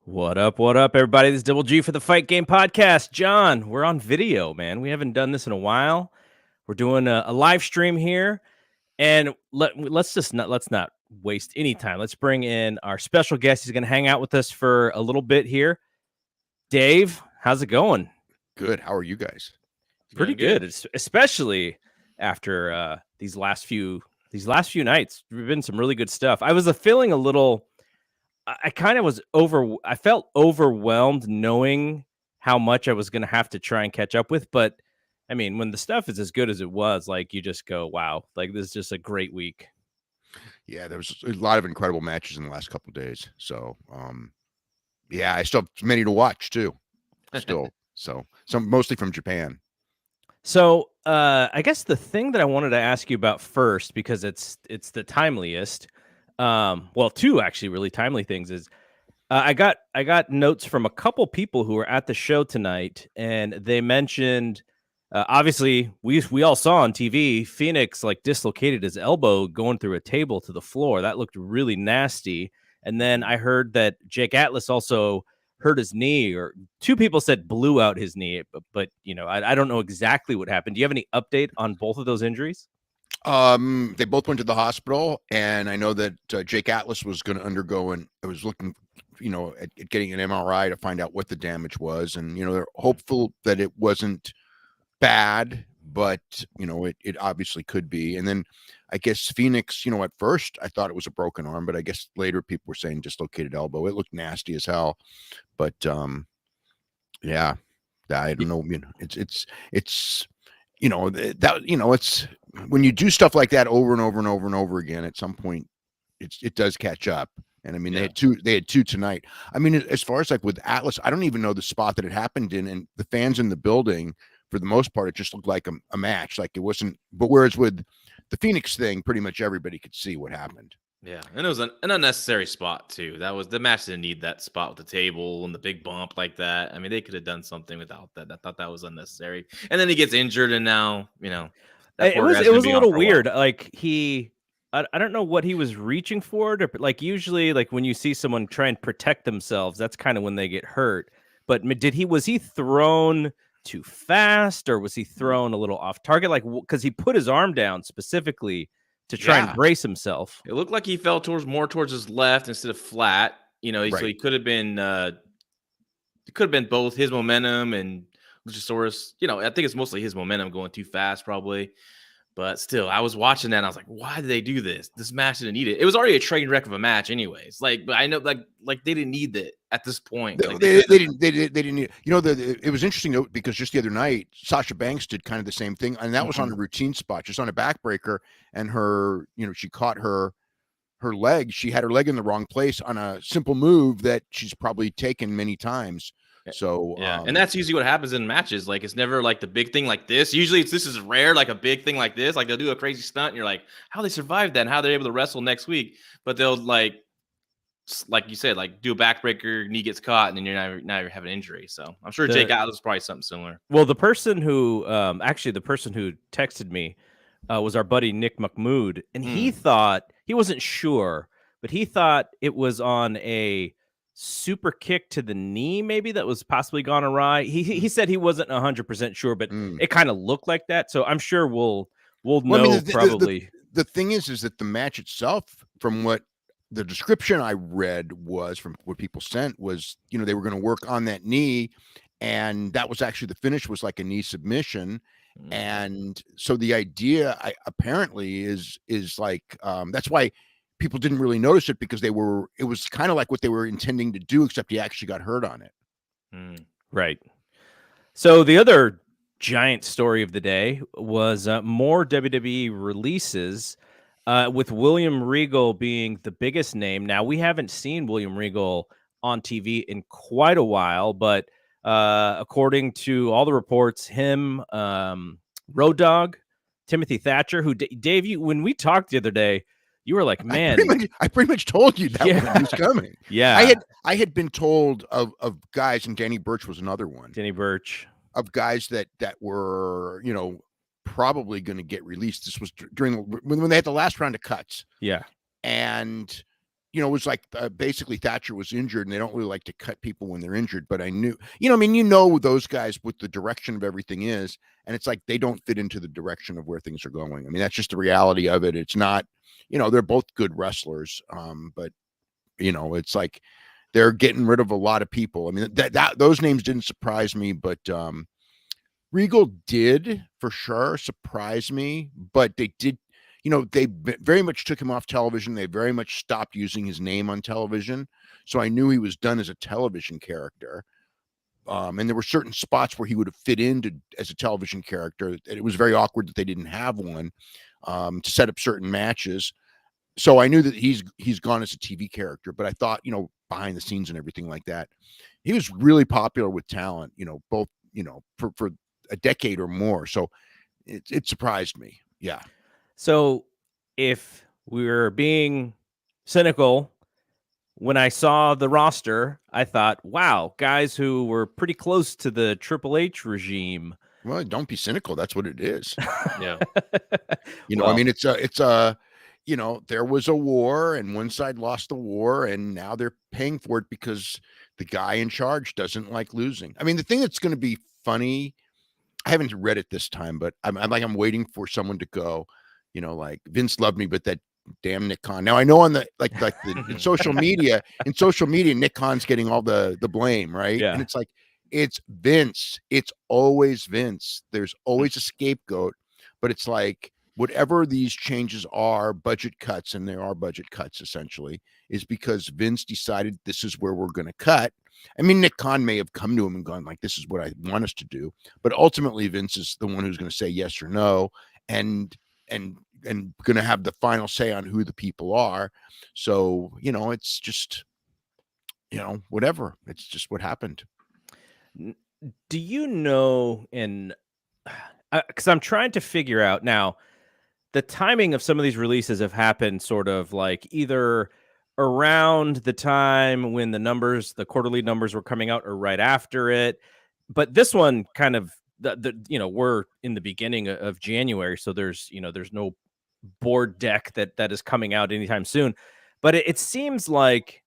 What up, everybody? This is Double G for the Fight Game Podcast. John, we're on video, man. We haven't done this in a while. We're doing a live stream here, and let's not waste any time. Let's bring in our special guest. He's going to hang out with us for a little bit here. Dave, how's it going? Good. How are you guys? Pretty good, especially after these last few nights. There's been some really good stuff. I was feeling a little. I kind of was I felt overwhelmed knowing how much I was going to have to try and catch up with. But I mean, when the stuff is as good as it was, like you just go, wow, like this is just a great week. Yeah, there was a lot of incredible matches in the last couple of days. So, yeah, I still have many to watch too. Still, so some mostly from Japan. So, I guess the thing that I wanted to ask you about first, because it's the timeliest. Well, two actually really timely things is I got notes from a couple people who were at the show tonight, and they mentioned obviously we all saw on TV Phoenix like dislocated his elbow going through a table to the floor. That looked really nasty. And then I heard that Jake Atlas also hurt his knee, or two people said blew out his knee, but you know, I don't know exactly what happened. Do you have any update on both of those injuries? They both went to the hospital, and I know that Jake Atlas was going to undergo, and I was looking, at getting an MRI to find out what the damage was, and they're hopeful that it wasn't bad, but it obviously could be. And then I guess Phoenix, at first I thought it was a broken arm, but I guess later people were saying dislocated elbow. It looked nasty as hell, but yeah, I don't know. It's it's when you do stuff like that over and over and over and over again, at some point it does catch up. And I mean, they had two tonight. I mean, as far as like with Atlas, I don't even know the spot that it happened in, and the fans in the building, for the most part, it just looked like a match. Like it wasn't, but whereas with the Phoenix thing, pretty much everybody could see what happened. Yeah, and it was an unnecessary spot too. That was the match didn't need that spot with the table and the big bump like that. I mean, they could have done something without that. I thought that was unnecessary. And then he gets injured, and now it was a little weird. Like I don't know what he was reaching for. Like usually, like when you see someone try and protect themselves, that's kind of when they get hurt. But was he thrown too fast, or was he thrown a little off target? Like because he put his arm down specifically to try and brace himself. It looked like he fell more towards his left instead of flat. Right. So he could have been. It could have been both his momentum and Luchasaurus. I think it's mostly his momentum going too fast, probably. But still, I was watching that and I was like, why did they do this? This match didn't need it. It was already a train wreck of a match anyways. Like, but I know like they didn't need it at this point. Like, they didn't need it. It was interesting though, because just the other night, Sasha Banks did kind of the same thing. And that was on a routine spot, just on a backbreaker. And her, she caught her leg. She had her leg in the wrong place on a simple move that she's probably taken many times. So and that's usually what happens in matches. Like it's never like the big thing like this. Usually this is rare, like a big thing like this. Like they'll do a crazy stunt and you're like, how they survived that and how they're able to wrestle next week. But they'll like you said, like do a backbreaker, knee gets caught, and then now you're having an injury. So I'm sure Jake Atlas is probably something similar. Well, the person who texted me was our buddy Nick McMood, and he thought, he wasn't sure, but he thought it was on a super kick to the knee, maybe, that was possibly gone awry. He said he wasn't 100% sure, but it kind of looked like that. So I'm sure we'll know probably. The thing is that the match itself, from what the description I read was, from what people sent, was they were going to work on that knee, and that was actually the finish, was like a knee submission. And so the idea apparently is like that's why people didn't really notice it, because it was kind of like what they were intending to do, except he actually got hurt on it. Right. So the other giant story of the day was more WWE releases, with William Regal being the biggest name. Now, we haven't seen William Regal on TV in quite a while, but according to all the reports, him, Road Dogg, Timothy Thatcher, who Dave, when we talked the other day, you were like, man, I pretty much told you that one was coming. Yeah. I had been told of guys, and Danny Burch was another one. Danny Burch. Of guys that were, probably going to get released. This was during when they had the last round of cuts. Yeah. And, you know, it was like basically Thatcher was injured, and they don't really like to cut people when they're injured. But I knew, you know, I mean, you know, those guys, what the direction of everything is, and it's like they don't fit into the direction of where things are going. I mean, that's just the reality of it. It's not, you know, they're both good wrestlers, but you know, it's like they're getting rid of a lot of people. I mean, that those names didn't surprise me, but Regal did for sure surprise me, but they did, you know, they very much took him off television. They very much stopped using his name on television. So I knew he was done as a television character. And there were certain spots where he would have fit into as a television character. It was very awkward that they didn't have one to set up certain matches. So I knew that he's gone as a TV character, but I thought, you know, behind the scenes and everything like that, he was really popular with talent, you know, both, you know, for a decade or more. So it surprised me. Yeah. So if we're being cynical, when I saw the roster, I thought, wow, guys who were pretty close to the Triple H regime. Well, don't be cynical. That's what it is. Yeah. You know, Well, I mean, it's a, you know, there was a war and one side lost the war and now they're paying for it because the guy in charge doesn't like losing. I mean, the thing that's going to be funny, I haven't read it this time, but I'm waiting for someone to go, you know, like Vince loved me, but that damn Nick Khan. Now I know on the in social media, Nick Khan's getting all the blame, right? Yeah. And it's like, it's Vince. It's always Vince. There's always a scapegoat, but it's like whatever these changes are, budget cuts, and there are budget cuts essentially, is because Vince decided this is where we're going to cut. I mean, Nick Khan may have come to him and gone like, this is what I want us to do. But ultimately, Vince is the one who's going to say yes or no. And going to have the final say on who the people are. So, you know, it's just, you know, whatever. It's just what happened. Do you know, and because I'm trying to figure out now, the timing of some of these releases have happened sort of like either around the time when the quarterly numbers were coming out or right after it. But this one kind of, you know, we're in the beginning of January. So there's no board deck that is coming out anytime soon. But it seems like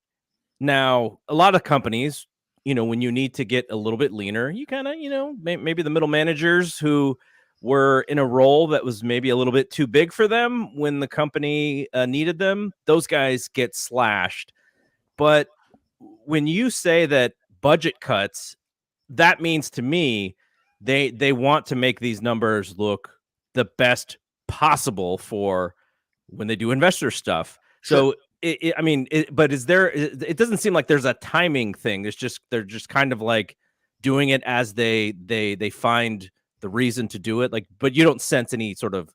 now a lot of companies, you know, when you need to get a little bit leaner, you kind of, you know, maybe the middle managers who were in a role that was maybe a little bit too big for them when the company needed them, those guys get slashed. But when you say that budget cuts, that means to me they want to make these numbers look the best possible for when they do investor stuff. Sure. So but it doesn't seem like there's a timing thing. They're just kind of like doing it as they find the reason to do it. Like, but you don't sense any sort of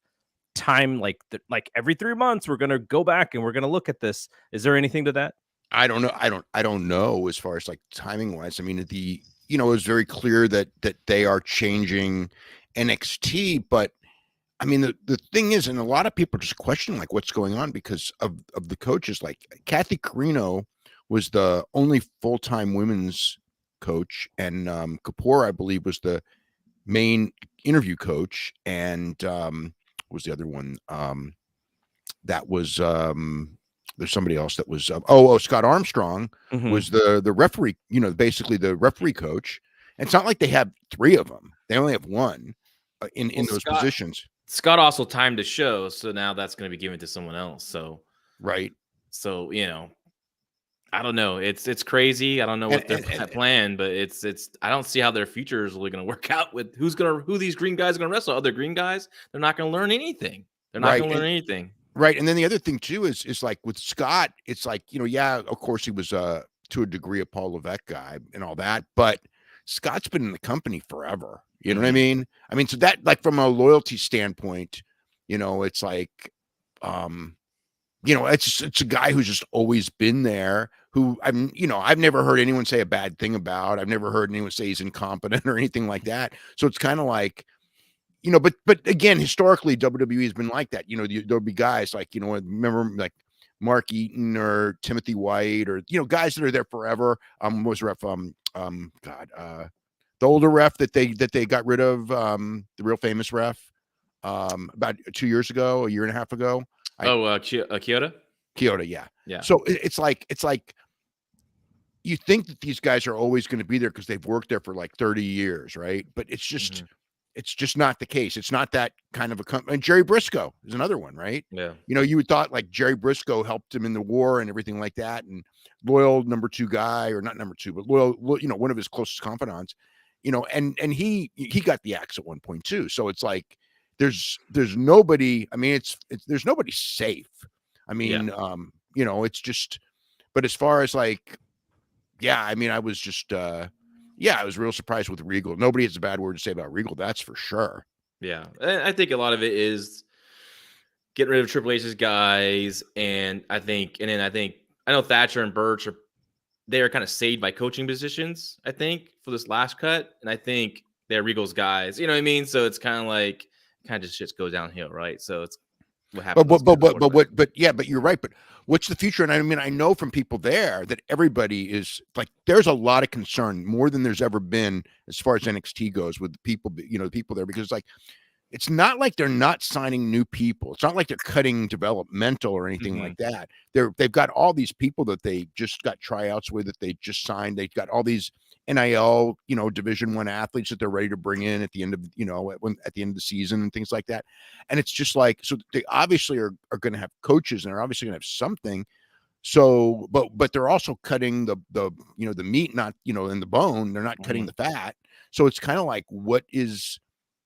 time, like every 3 months we're going to go back and we're going to look at this. Is there anything to that? I don't know. I don't know as far as like timing wise. I mean, you know, it was very clear that they are changing NXT, but I mean, the thing is, and a lot of people just question like what's going on because of the coaches. Like Kathy Carino was the only full-time women's coach, and Kapoor, I believe, was the main interview coach, and was the other one that was there's somebody else that was Scott Armstrong was the referee, you know, basically the referee coach. And it's not like they have 3 of them; they only have one in those positions. Scott also timed the show, so now that's going to be given to someone else. So right. So you know, I don't know. It's crazy. I don't know what their plan, but it's I don't see how their future is really going to work out with who these green guys are going to wrestle. Other green guys, they're not going to learn anything. They're not going to learn anything. Right. And then the other thing too is like with Scott, it's like, you know, yeah, of course he was to a degree a Paul Levesque guy and all that, but Scott's been in the company forever. You know what I mean? I mean, so that like from a loyalty standpoint, you know, it's like, you know, it's a guy who's just always been there who I've never heard anyone say a bad thing about. I've never heard anyone say he's incompetent or anything like that. So it's kind of like, you know, but again, historically, WWE has been like that. You know, there'll be guys like, you know, remember like Mark Eaton or Timothy White or, you know, guys that are there forever. What was ref? The older ref that they got rid of, the real famous ref, about 2 years ago, a year and a half ago. Kyoto? Kyoto, yeah. Yeah. So it's like you think that these guys are always going to be there because they've worked there for like 30 years, right? But it's just not the case. It's not that kind of a company. And Jerry Briscoe is another one, right? Yeah. You know, you would thought like Jerry Briscoe helped him in the war and everything like that, and loyal number 2 guy, or not number 2, but loyal, you know, one of his closest confidants, you know, and he got the axe at one point too. So it's like there's nobody. I mean, it's there's nobody safe. I mean, you know, it's just. But as far as like, yeah, I mean, I was just, I was real surprised with Regal. Nobody has a bad word to say about Regal. That's for sure. Yeah. And I think a lot of it is getting rid of Triple H's guys. And I know Thatcher and Birch they are kind of saved by coaching positions, I think, for this last cut. And I think they're Regal's guys. You know what I mean? So it's kind of like, just shit goes downhill, right? So it's what happens. But you're right. But what's the future? And I mean, I know from people there that everybody is like, there's a lot of concern, more than there's ever been as far as NXT goes, with the people, you know, the people there, because like, it's not like they're not signing new people. It's not like they're cutting developmental or anything like that. They've got all these people that they just got tryouts with, that they just signed. They've got all these NIL, you know, Division I athletes that they're ready to bring in at the end of, you know, at the end of the season and things like that. And it's just like, so they obviously are going to have coaches, and they're obviously going to have something. So, but they're also cutting the you know, the meat, not, you know, in the bone. They're not cutting the fat. So it's kind of like, what is,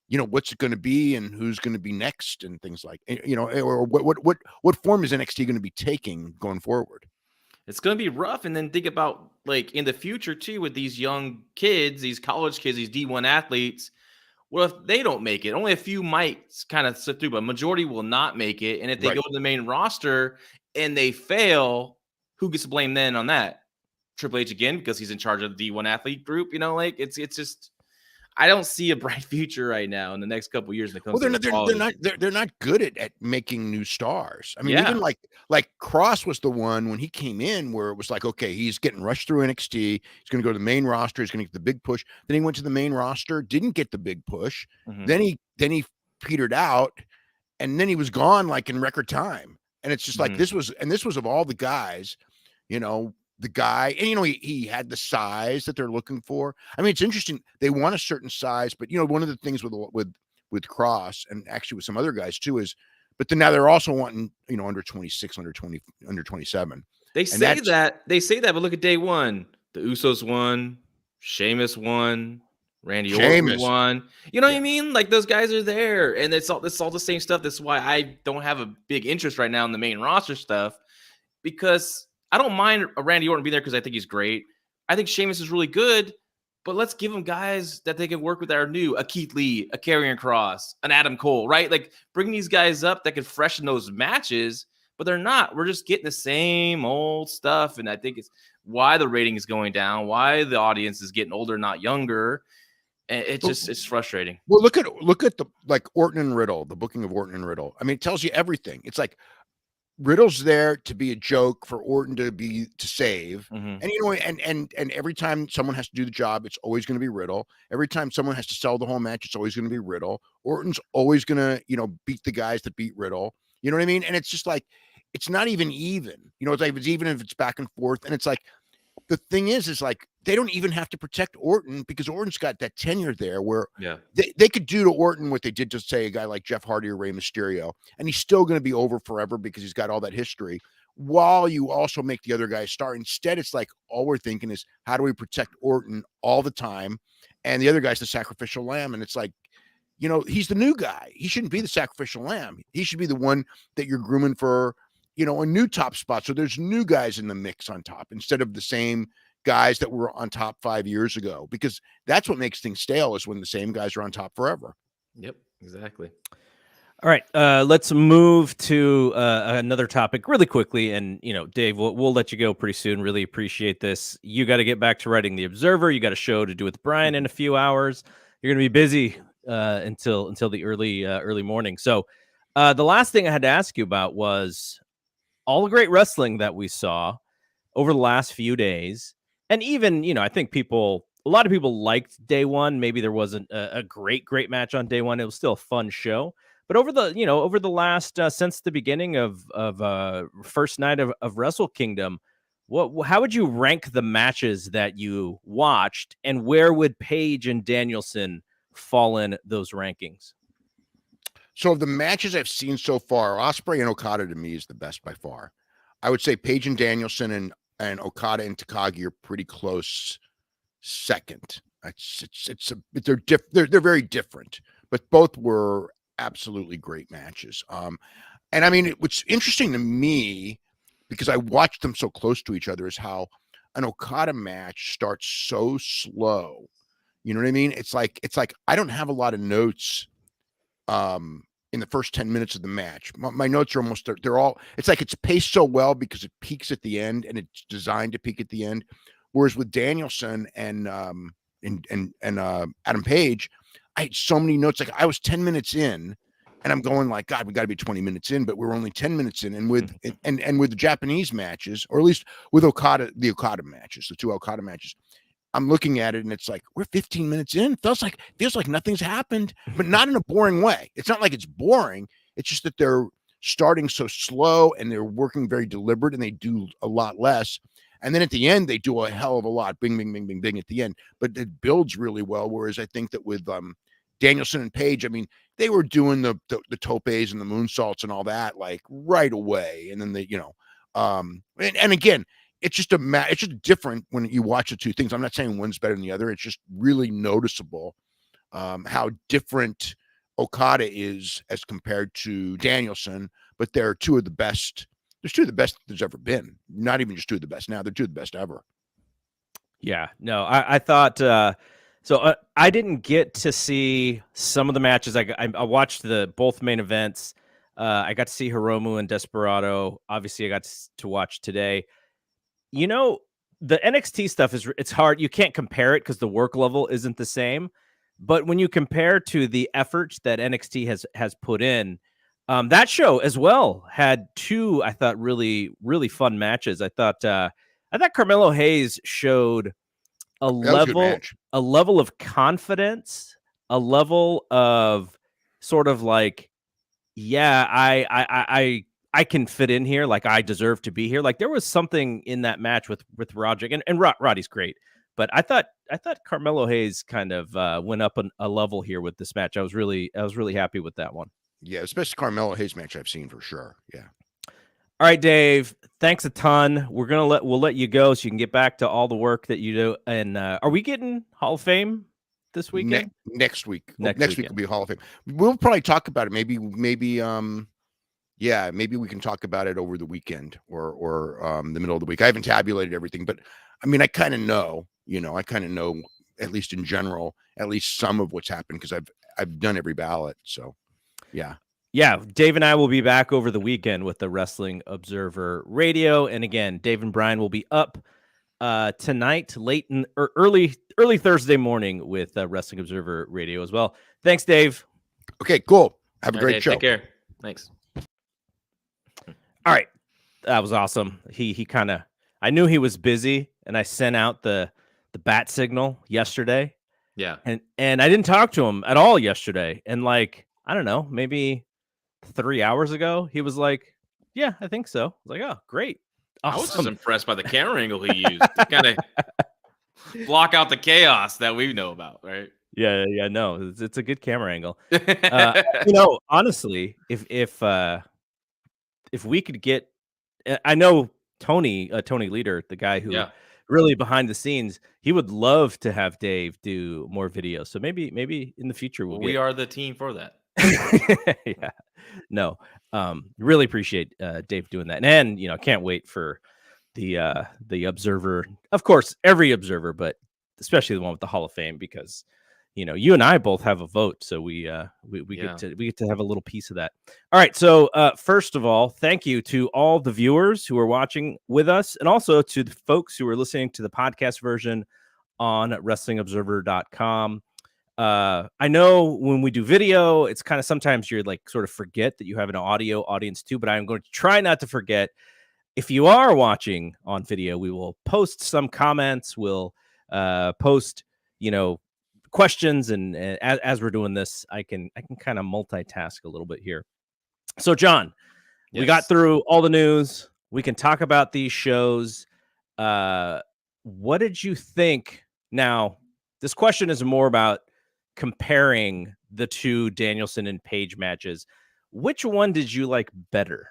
you know, what's it going to be, and who's going to be next, and things like, you know, or what form is NXT going to be taking going forward? It's going to be rough. And then think about like in the future too, with these young kids, these college kids, these D1 athletes. Well, if they don't make it, only a few might kind of slip through, but majority will not make it. And if they go to the main roster and they fail, who gets to blame then on that? Triple H again, because he's in charge of the D1 athlete group. You know, like it's just, I don't see a bright future right now in the next couple of years. Well, they're not good at making new stars. I mean, even like Cross was the one when he came in where it was like, okay, he's getting rushed through NXT. He's going to go to the main roster. He's going to get the big push. Then he went to the main roster, didn't get the big push. Then he petered out, and then he was gone like in record time. And it's just like this was of all the guys, you know, the guy, and you know, he had the size that they're looking for. I mean, it's interesting. They want a certain size, but you know, one of the things with Cross, and actually with some other guys too, is, but then now they're also wanting, you know, under 26, under 20, under 27. They say that, but look at day one. The Usos won, Sheamus won, Randy Orton won. You know what I mean? Like those guys are there, and it's all the same stuff. That's why I don't have a big interest right now in the main roster stuff, because I don't mind Randy Orton being there because I think he's great. I think Sheamus is really good, but let's give them guys that they can work with that are new. A Keith Lee, a Karrion Kross, an Adam Cole, right? Like bring these guys up that can freshen those matches, but they're not. We're just getting the same old stuff, and I think it's why the rating is going down, why the audience is getting older, not younger. And it's frustrating. Well, look at the like Orton and Riddle, the booking of Orton and Riddle. I mean, it tells you everything. It's like Riddle's there to be a joke, for Orton to save. And you know, and every time someone has to do the job, it's always going to be Riddle. Every time someone has to sell the whole match, it's always going to be Riddle. Orton's always going to, you know, beat the guys that beat Riddle. You know what I mean? And it's just like, it's not even. You know, it's like, it's even if it's back and forth. And it's like, the thing is like, they don't even have to protect Orton, because Orton's got that tenure there where they could do to Orton what they did to, say, a guy like Jeff Hardy or Rey Mysterio, and he's still going to be over forever because he's got all that history, while you also make the other guy a star. Instead, it's like, all we're thinking is, how do we protect Orton all the time? And the other guy's the sacrificial lamb. And it's like, you know, he's the new guy. He shouldn't be the sacrificial lamb. He should be the one that you're grooming for, you know, a new top spot. So there's new guys in the mix on top, instead of the same guys that were on top 5 years ago, because that's what makes things stale, is when the same guys are on top forever. Yep, exactly. All right, let's move to another topic really quickly. And, you know, Dave, we'll let you go pretty soon. Really appreciate this. You got to get back to writing the Observer. You got a show to do with Bryan in a few hours. You're going to be busy until the early morning. So the last thing I had to ask you about was all the great wrestling that we saw over the last few days. And even, you know, I think a lot of people liked day one. Maybe there wasn't a great match on day one. It was still a fun show. But over the last since the beginning of first night of Wrestle Kingdom, how would you rank the matches that you watched, and where would Page and Danielson fall in those rankings? So of the matches I've seen so far, Ospreay and Okada to me is the best by far. I would say Page and Danielson and Okada and Takagi are pretty close second. They're very different, but both were absolutely great matches. And I mean, what's interesting to me, because I watched them so close to each other, is how an Okada match starts so slow. You know what I mean? It's like I don't have a lot of notes in the first 10 minutes of the match. My notes are almost, they're all, it's like it's paced so well because it peaks at the end, and it's designed to peak at the end. Whereas with Danielson and Adam Page, I had so many notes. Like I was 10 minutes in, and I'm going like, God, we got to be 20 minutes in, but we're only 10 minutes in. And with with the Japanese matches, or at least with the Okada matches, the two Okada matches, I'm looking at it and it's like, we're 15 minutes in. Feels like nothing's happened, but not in a boring way. It's not like it's boring. It's just that they're starting so slow and they're working very deliberate, and they do a lot less. And then at the end, they do a hell of a lot. Bing, bing, bing, bing, bing at the end. But it builds really well. Whereas I think that with Danielson and Page, I mean, they were doing the topes and the moonsaults and all that like right away. And then they, and again, it's just it's just different when you watch the two things. I'm not saying one's better than the other. It's just really noticeable how different Okada is as compared to Danielson. But they're two of the best. There's two of the best there's ever been. Not even just two of the best now. They're two of the best ever. Yeah, no, I thought so. I didn't get to see some of the matches. I watched both main events. I got to see Hiromu and Desperado. Obviously, I got to watch today. The NXT stuff it's hard. You can't compare it because the work level isn't the same. But when you compare to the efforts that NXT has put in, that show as well had two, I thought, really, really fun matches. I thought Carmelo Hayes showed a level of confidence, a level of sort of like, yeah, I can fit in here. Like I deserve to be here. Like there was something in that match with Roderick and Roddy's great, but I thought Carmelo Hayes kind of went up a level here with this match. I was really happy with that one. Yeah, especially Carmelo Hayes match I've seen for sure. Yeah. All right, Dave. Thanks a ton. We'll let you go so you can get back to all the work that you do. And are we getting Hall of Fame this weekend? Next week. Next week will be Hall of Fame. We'll probably talk about it. Maybe maybe we can talk about it over the weekend or the middle of the week. I haven't tabulated everything, but I mean, I kind of know, at least in general, at least some of what's happened because I've done every ballot. So yeah. Yeah, Dave and I will be back over the weekend with the Wrestling Observer Radio. And again, Dave and Brian will be up tonight, early Thursday morning with Wrestling Observer Radio as well. Thanks, Dave. Okay, cool. Have a great show. Take care. Thanks. All right. That was awesome. He kind of, I knew he was busy, and I sent out the bat signal yesterday. Yeah. And I didn't talk to him at all yesterday. And like, I don't know, maybe 3 hours ago, he was like, yeah, I think so. I was like, oh, great. Awesome. I was just impressed by the camera angle he used to kind of block out the chaos that we know about, right? Yeah, no, it's a good camera angle. Honestly, if we could get, I know Tony Leader, the guy who really behind the scenes, he would love to have Dave do more videos. So maybe in the future we are the team for that. Yeah, no, really appreciate Dave doing that, and can't wait for the Observer, of course, every Observer, but especially the one with the Hall of Fame, because you and I both have a vote, so we get to have a little piece of that. All right, so first of all, thank you to all the viewers who are watching with us, and also to the folks who are listening to the podcast version on WrestlingObserver.com. I know when we do video, it's kind of sometimes you're like sort of forget that you have an audio audience too, but I'm going to try not to forget. If you are watching on video, we will post some comments. We'll post, questions, and as we're doing this, I can kind of multitask a little bit here. So, John, we got through all the news. We can talk about these shows. What did you think? Now, this question is more about comparing the two Danielson and Page matches. Which one did you like better?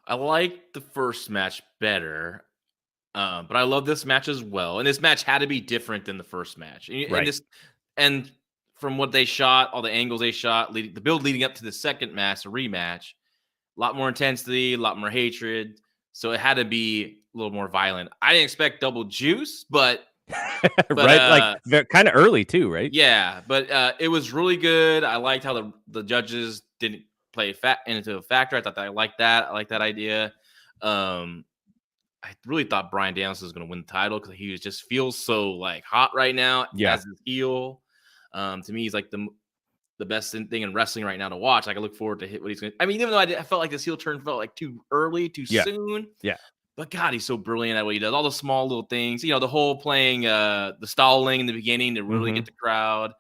I liked the first match better, but I love this match as well. And this match had to be different than the first match. And from what they shot, all the angles they shot, the build leading up to the second match, a rematch, a lot more intensity, a lot more hatred. So it had to be a little more violent. I didn't expect double juice, but right, like they're kind of early too, right? Yeah, but it was really good. I liked how the judges didn't play into a factor. I thought that I liked that. I like that idea. I really thought Bryan Danielson was going to win the title because he just feels so like hot right now as his heel. To me, he's like the best thing in wrestling right now to watch. Like I look forward to what he's going to. I mean, even though I felt like this heel turn felt like too early, too soon. Yeah. But God, he's so brilliant at what he does. All the small little things, the whole playing the stalling in the beginning to really get the crowd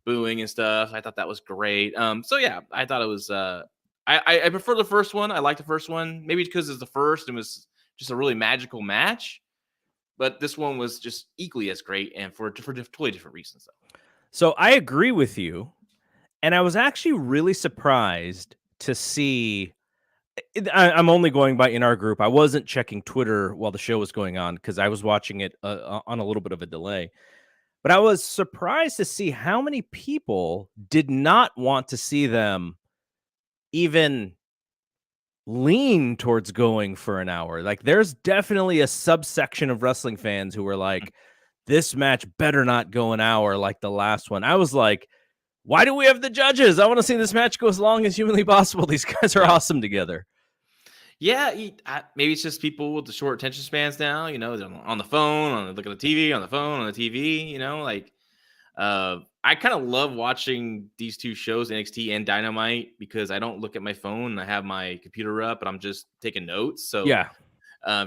booing and stuff. I thought that was great. So yeah, I thought it was. I prefer the first one. I like the first one, maybe because it's the first and was just a really magical match. But this one was just equally as great, and for totally different reasons, though. So I agree with you, and I was actually really surprised to see. I'm only going by in our group. I wasn't checking Twitter while the show was going on because I was watching it on a little bit of a delay. But I was surprised to see how many people did not want to see them even lean towards going for an hour. Like, there's definitely a subsection of wrestling fans who were like, this match better not go an hour like the last one. I was like, why do we have the judges? I want to see this match go as long as humanly possible. These guys are awesome together. Yeah, maybe it's just people with the short attention spans now. They're on the phone, looking at the TV, on the phone, on the TV. I kind of love watching these two shows, NXT and Dynamite, because I don't look at my phone and I have my computer up and I'm just taking notes. So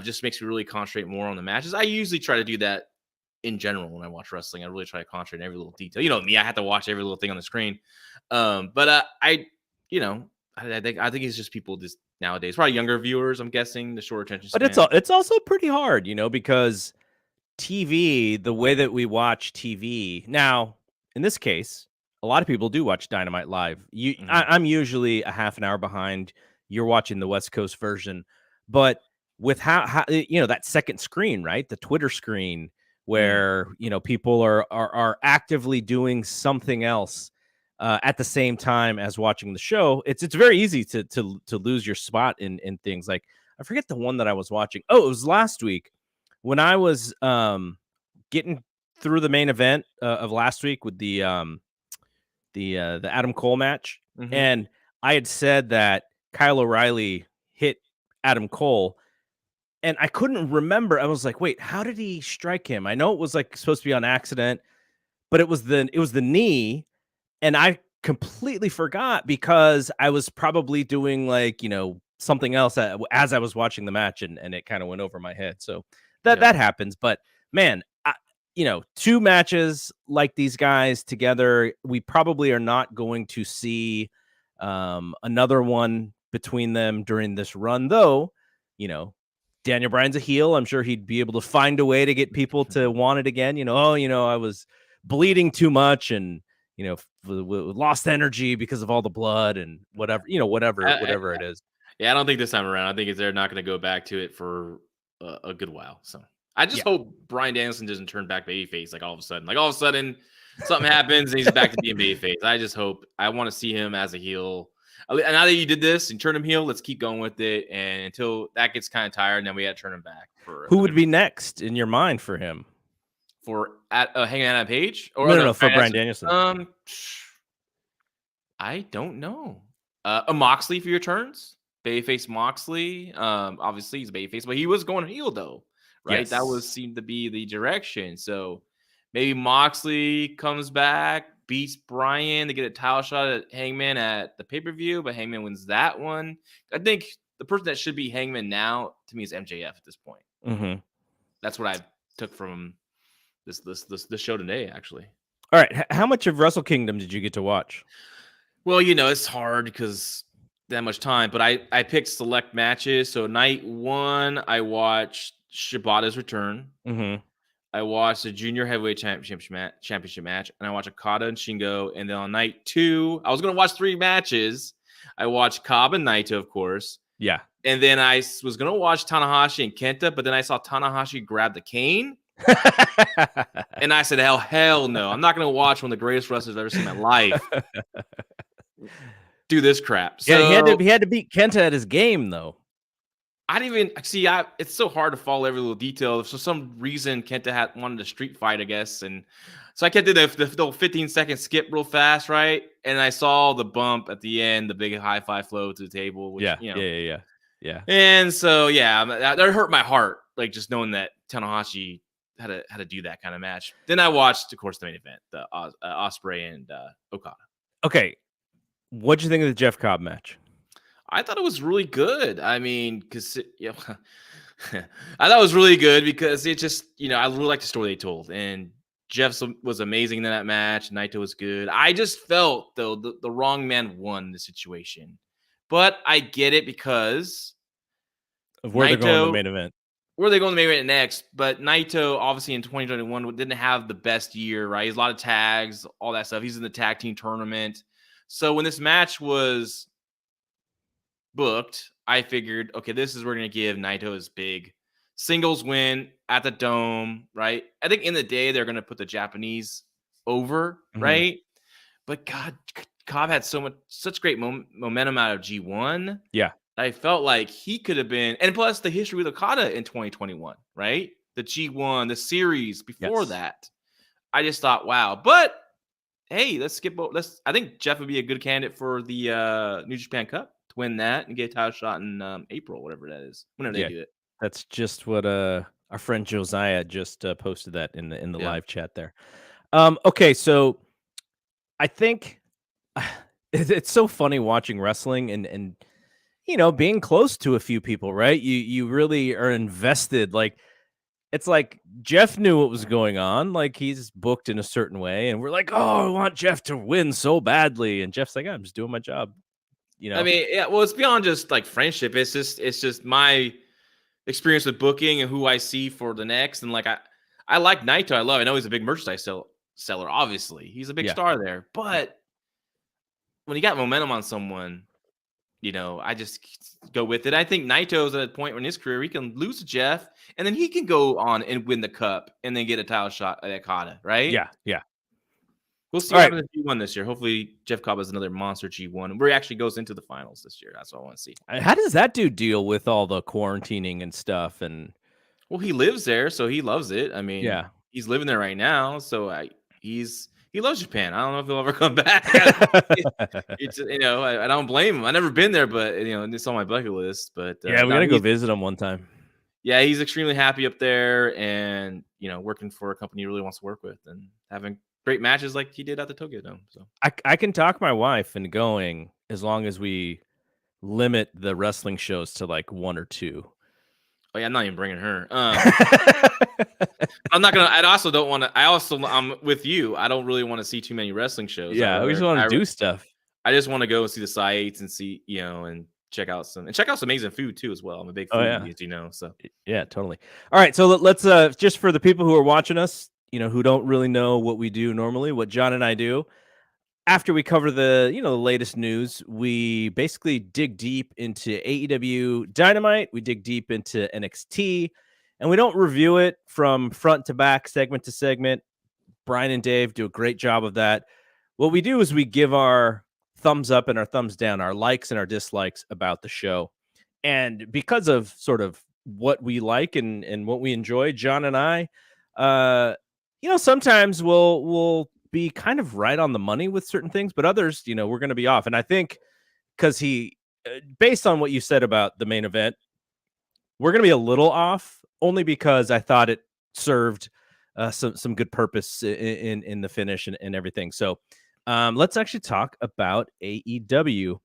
just makes me really concentrate more on the matches. I usually try to do that in general when I watch wrestling. I really try to concentrate on every little detail. Me, I have to watch every little thing on the screen. But I think it's just people just nowadays, probably younger viewers, I'm guessing, the short attention span. But it's also pretty hard, because TV, the way that we watch TV now, in this case, a lot of people do watch Dynamite live. I'm usually a half an hour behind. You're watching the West Coast version, but with how that second screen, right? The Twitter screen where, people are actively doing something else at the same time as watching the show. It's very easy to lose your spot in things. Like, I forget the one that I was watching. Oh, it was last week when I was getting through the main event of last week with the Adam Cole match. And I had said that Kyle O'Reilly hit Adam Cole, and I couldn't remember. I was like, wait, how did he strike him? I know it was like supposed to be on accident, but it was the knee, and I completely forgot because I was probably doing like, something else as I was watching the match, and it kind of went over my head. So that happens. But man, two matches like these guys together, we probably are not going to see another one between them during this run, though. Daniel Bryan's a heel. I'm sure he'd be able to find a way to get people to want it again. I was bleeding too much and, lost energy because of all the blood and whatever, whatever it is. Yeah, I don't think this time around. I think they're not going to go back to it for a good while. So I just hope Bryan Danielson doesn't turn back babyface all of a sudden. Like, all of a sudden, something happens and he's back to being babyface. I just hope. I want to see him as a heel. And now that you did this and turned him heel, let's keep going with it. And until that gets kind of tired, and then we got to turn him back. Who would be next in your mind for him? For Hangman Adam Page? Or no, for Bryan Danielson. I don't know. A Moxley for your turns? Babyface Moxley. Obviously he's babyface, but he was going heel though, right? Yes. That seemed to be the direction. So maybe Moxley comes back, beats Bryan to get a title shot at Hangman at the pay-per-view, but Hangman wins that one. I think the person that should be Hangman now to me is MJF at this point. That's what I took from this show today, actually. All right. How much of Wrestle Kingdom did you get to watch? Well, it's hard because that much time, but I picked select matches. So night 1, I watched Shibata's return. Mm-hmm. I watched the Junior Heavyweight Championship match, and I watched Okada and Shingo. And then on night 2, I was going to watch 3 matches. I watched Cobb and Naito, of course. Yeah. And then I was going to watch Tanahashi and Kenta, but then I saw Tanahashi grab the cane. And I said, hell no. I'm not going to watch one of the greatest wrestlers I've ever seen in my life do this crap. So, yeah, he had to beat Kenta at his game, though. I didn't even see. It's so hard to follow every little detail. For some reason, Kenta wanted a street fight, I guess, and so I kept doing the 15-second skip real fast, right? And I saw the bump at the end, the big high five flow to the table. Which, Yeah. And so that hurt my heart, like just knowing that Tanahashi had to do that kind of match. Then I watched, of course, the main event, the Ospreay and Okada. Okay, what'd you think of the Jeff Cobb match? I thought it was really good. I mean, because I thought it was really good because it just, I really like the story they told. And Jeff was amazing in that match. Naito was good. I just felt, though, the wrong man won the situation. But I get it because of where they're going to the main event. Where they're going to the main event next. But Naito, obviously, in 2021, didn't have the best year, right? He's a lot of tags, all that stuff. He's in the tag team tournament. So when this match was booked, I figured, okay, this is where we're going to give Naito his big singles win at the Dome, right? I think in the day they're going to put the Japanese over, right? But God, Cobb had such great momentum out of G1. Yeah. I felt like he could have been, and plus the history with Okada in 2021, right? The G1, the series before that. I just thought, wow. But hey, I think Jeff would be a good candidate for the New Japan Cup to win that and get a title shot in April, whatever that is, whenever they do it. That's just what our friend Josiah just posted that in the live chat there. Okay, so I think it's so funny watching wrestling and being close to a few people, right? You really are invested. Like, it's like Jeff knew what was going on. Like, he's booked in a certain way, and we're like, oh, I want Jeff to win so badly. And Jeff's like, I'm just doing my job. I mean, yeah, well, it's beyond just like friendship. It's just my experience with booking and who I see for the next. And like, I like Naito. I know he's a big merchandise seller. Obviously, he's a big star there. But when you got momentum on someone, I just go with it. I think Naito's at a point in his career he can lose to Jeff, and then he can go on and win the cup, and then get a title shot at Okada, right? Yeah. We'll see what happens in G1 this year. Hopefully, Jeff Cobb has another monster G1, where he actually goes into the finals this year. That's what I want to see. How does that dude deal with all the quarantining and stuff? And well, he lives there, so he loves it. I mean, he's living there right now, so he loves Japan. I don't know if he'll ever come back. It's I don't blame him. I've never been there, but it's on my bucket list. But we gotta go visit him one time. Yeah, he's extremely happy up there, and working for a company he really wants to work with, and having great matches like he did at the Tokyo Dome. So I can talk my wife into going as long as we limit the wrestling shows to like 1 or 2. Oh yeah, I'm not even bringing her. I'm not gonna. I also don't want to. I'm with you. I don't really want to see too many wrestling shows. Yeah, we just want to do stuff. I just want to go and see the sites and see, and check out some amazing food too as well. I'm a big foodie, as So yeah, totally. All right, so let's just for the people who are watching us, who don't really know what we do normally, what John and I do. After we cover the the latest news, we basically dig deep into AEW Dynamite. We dig deep into NXT, and we don't review it from front to back, segment to segment. Brian and Dave do a great job of that. What we do is we give our thumbs up and our thumbs down, our likes and our dislikes about the show. And because of sort of what we like and what we enjoy, John and I, sometimes we'll be kind of right on the money with certain things, but others, we're going to be off. And I think because based on what you said about the main event, we're going to be a little off only because I thought it served some good purpose in the finish and everything. So let's actually talk about AEW.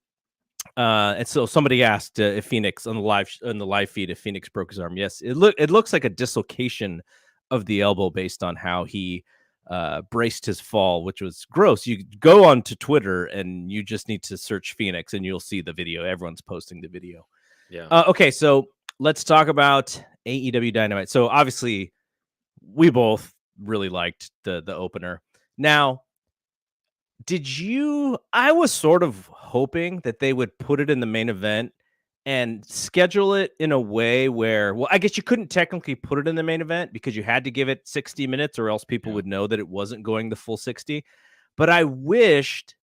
And so somebody asked if Phoenix on the live feed, if Phoenix broke his arm. Yes, it looks like a dislocation of the elbow based on how he braced his fall, which was gross. You go onto Twitter and you just need to search Phoenix and you'll see the video. Everyone's posting the video. Yeah. Okay, so let's talk about AEW Dynamite. So obviously, we both really liked the opener. Now, I was sort of hoping that they would put it in the main event and schedule it in a way where, well, I guess you couldn't technically put it in the main event because you had to give it 60 minutes or else people would know that it wasn't going the full 60. But I wished,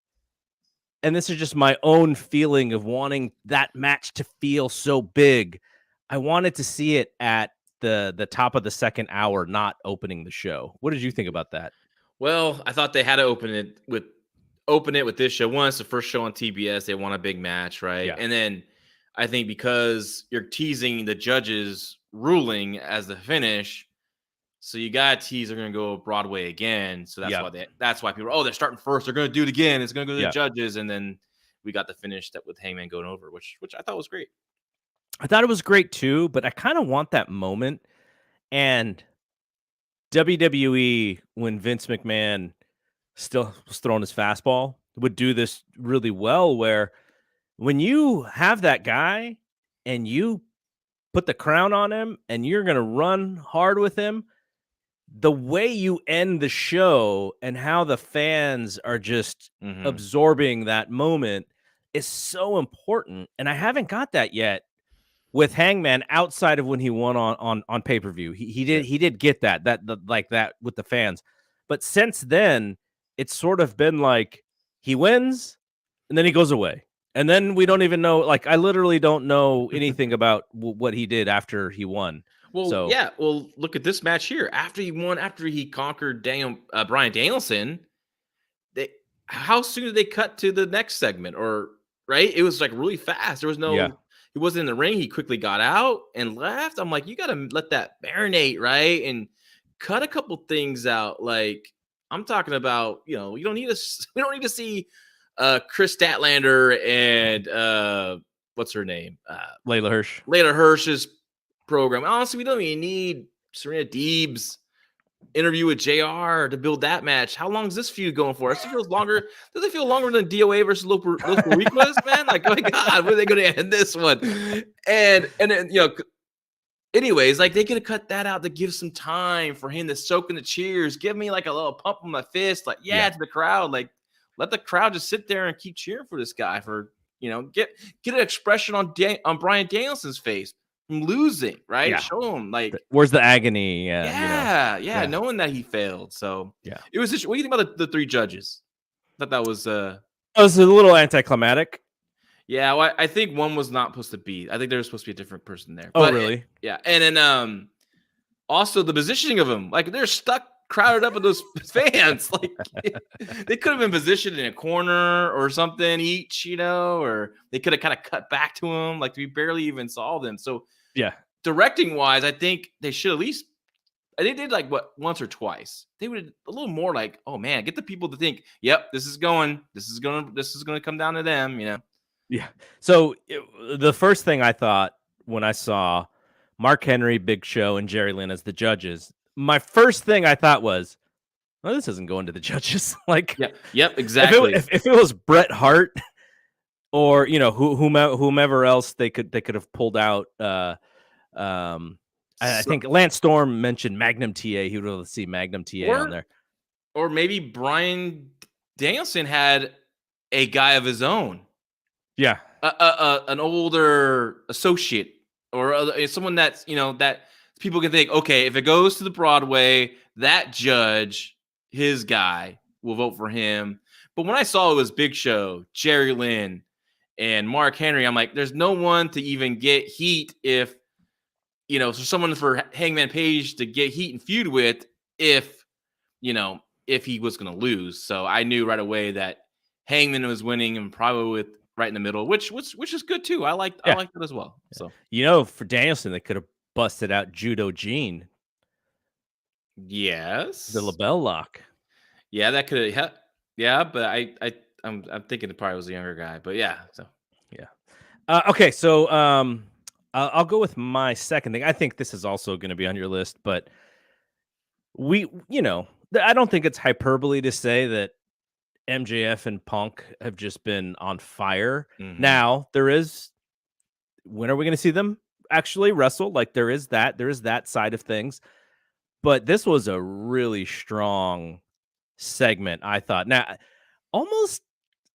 and this is just my own feeling of wanting that match to feel so big, I wanted to see it at the top of the second hour, not opening the show. What did you think about that? Well, I thought they had to open it with this show. One, it's the first show on TBS. They want a big match, right? Yeah. And then I think because you're teasing the judges' ruling as the finish, so you got to tease they're going to go Broadway again. So that's why people they're starting first. They're going to do it again. It's going to go to the judges, and then we got the finish that with Hangman going over, which I thought was great. I thought it was great too, but I kind of want that moment. And WWE, when Vince McMahon still was throwing his fastball, would do this really well, where when you have that guy and you put the crown on him and you're going to run hard with him, the way you end the show and how the fans are just absorbing that moment is so important. And I haven't got that yet with Hangman outside of when he won on pay-per-view. He did get that like that with the fans. But since then, it's sort of been like he wins and then he goes away. And then we don't even know, like, I literally don't know anything about what he did after he won. Well, yeah. Well, look at this match here. After he won, after he conquered Bryan Danielson, how soon did they cut to the next segment? Or right? It was like really fast. There was no, he wasn't in the ring. He quickly got out and left. I'm like, you got to let that marinate, right? And cut a couple things out. Like I'm talking about, we don't need to see Chris Statlander and what's her name? Layla Hirsch. Layla Hirsch's program. Honestly, we don't even need Serena Deeb's interview with JR to build that match. How long is this feud going for? It feels longer. Does it feel longer than DOA versus Los Boricuas, man? Like, oh my God, when are they going to end this one? And then, anyways, like they could have cut that out to give some time for him to soak in the cheers. Give me like a little pump on my fist, like to the crowd. Like let the crowd just sit there and keep cheering for this guy for get an expression on Bryan Danielson's face from losing, right? Yeah. Show him like where's the agony? Knowing that he failed. So it was just, what do you think about the three judges? I thought that was it was a little anticlimactic. Yeah, well, I think one was not supposed to be. I think there was supposed to be a different person there. Oh, really? Yeah. And then also the positioning of them, like they're stuck crowded up with those fans. Like they could have been positioned in a corner or something each, or they could have kind of cut back to him. Like we barely even saw them. So directing wise, I think they should at least, they did like once or twice. They would a little more like, oh man, get the people to think, yep, this is going to come down to them, Yeah. So the first thing I thought when I saw Mark Henry, Big Show, and Jerry Lynn as the judges, my first thing I thought was, well, this isn't going to the judges. Like, yep, exactly. If it was Bret Hart or whomever else they could have pulled out. I think Lance Storm mentioned Magnum TA. He would rather see Magnum TA on there. Or maybe Bryan Danielson had a guy of his own. Yeah, an older associate or someone that's that people can think, okay, if it goes to the Broadway, that judge, his guy, will vote for him. But when I saw it was Big Show, Jerry Lynn, and Mark Henry, I'm like, there's no one to even get heat if so someone for Hangman Page to get heat and feud with if he was going to lose. So I knew right away that Hangman was winning and probably with right in the middle, which is good too. I like that as well. So for Danielson, they could have busted out Judo Gene. Yes, the LaBelle lock. Yeah, that could have. Yeah, but I'm thinking it probably was a younger guy. But yeah, so okay, so I'll go with my second thing. I think this is also going to be on your list, but I don't think it's hyperbole to say that MJF and Punk have just been on fire. Mhm. Now, when are we going to see them actually wrestle? Like there is that side of things. But this was a really strong segment, I thought. Now, almost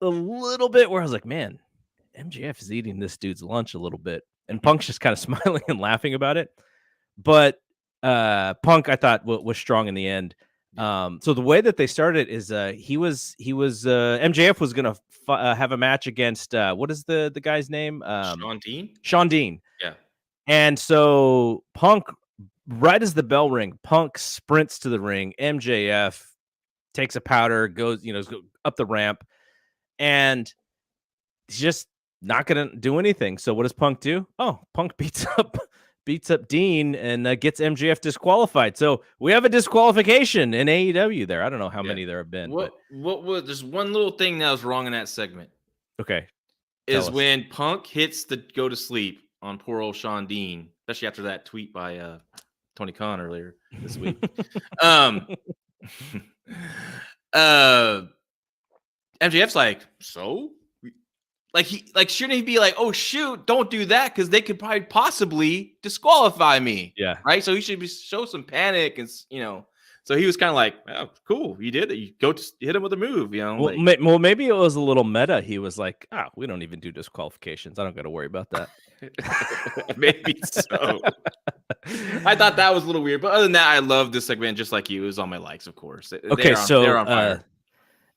a little bit where I was like, man, MJF is eating this dude's lunch a little bit. And Punk's just kind of smiling and laughing about it. But Punk, I thought, was strong in the end. So the way that they started is MJF was gonna have a match against what is the guy's name? Shawn Dean. Sean Dean. Yeah. And so Punk, right as the bell ring, Punk sprints to the ring. MJF takes a powder, goes up the ramp, and he's just not gonna do anything. So what does Punk do? Oh, Punk beats up Dean and gets MJF disqualified. So we have a disqualification in AEW there. I don't know how many there have been. What was there's one little thing that was wrong in that segment. Okay. Is when Punk hits the go to sleep on poor old Sean Dean, especially after that tweet by Tony Khan earlier this week. MJF's like, so? Shouldn't he be like, oh shoot, don't do that because they could probably possibly disqualify me. Yeah. Right. So he should show some panic and So he was kind of like, oh, cool, you did it. You go to hit him with a move, Well, maybe it was a little meta. He was like, we don't even do disqualifications. I don't got to worry about that. Maybe so. I thought that was a little weird, but other than that, I love this segment just like you. It was on my likes, of course. Okay, they're on fire.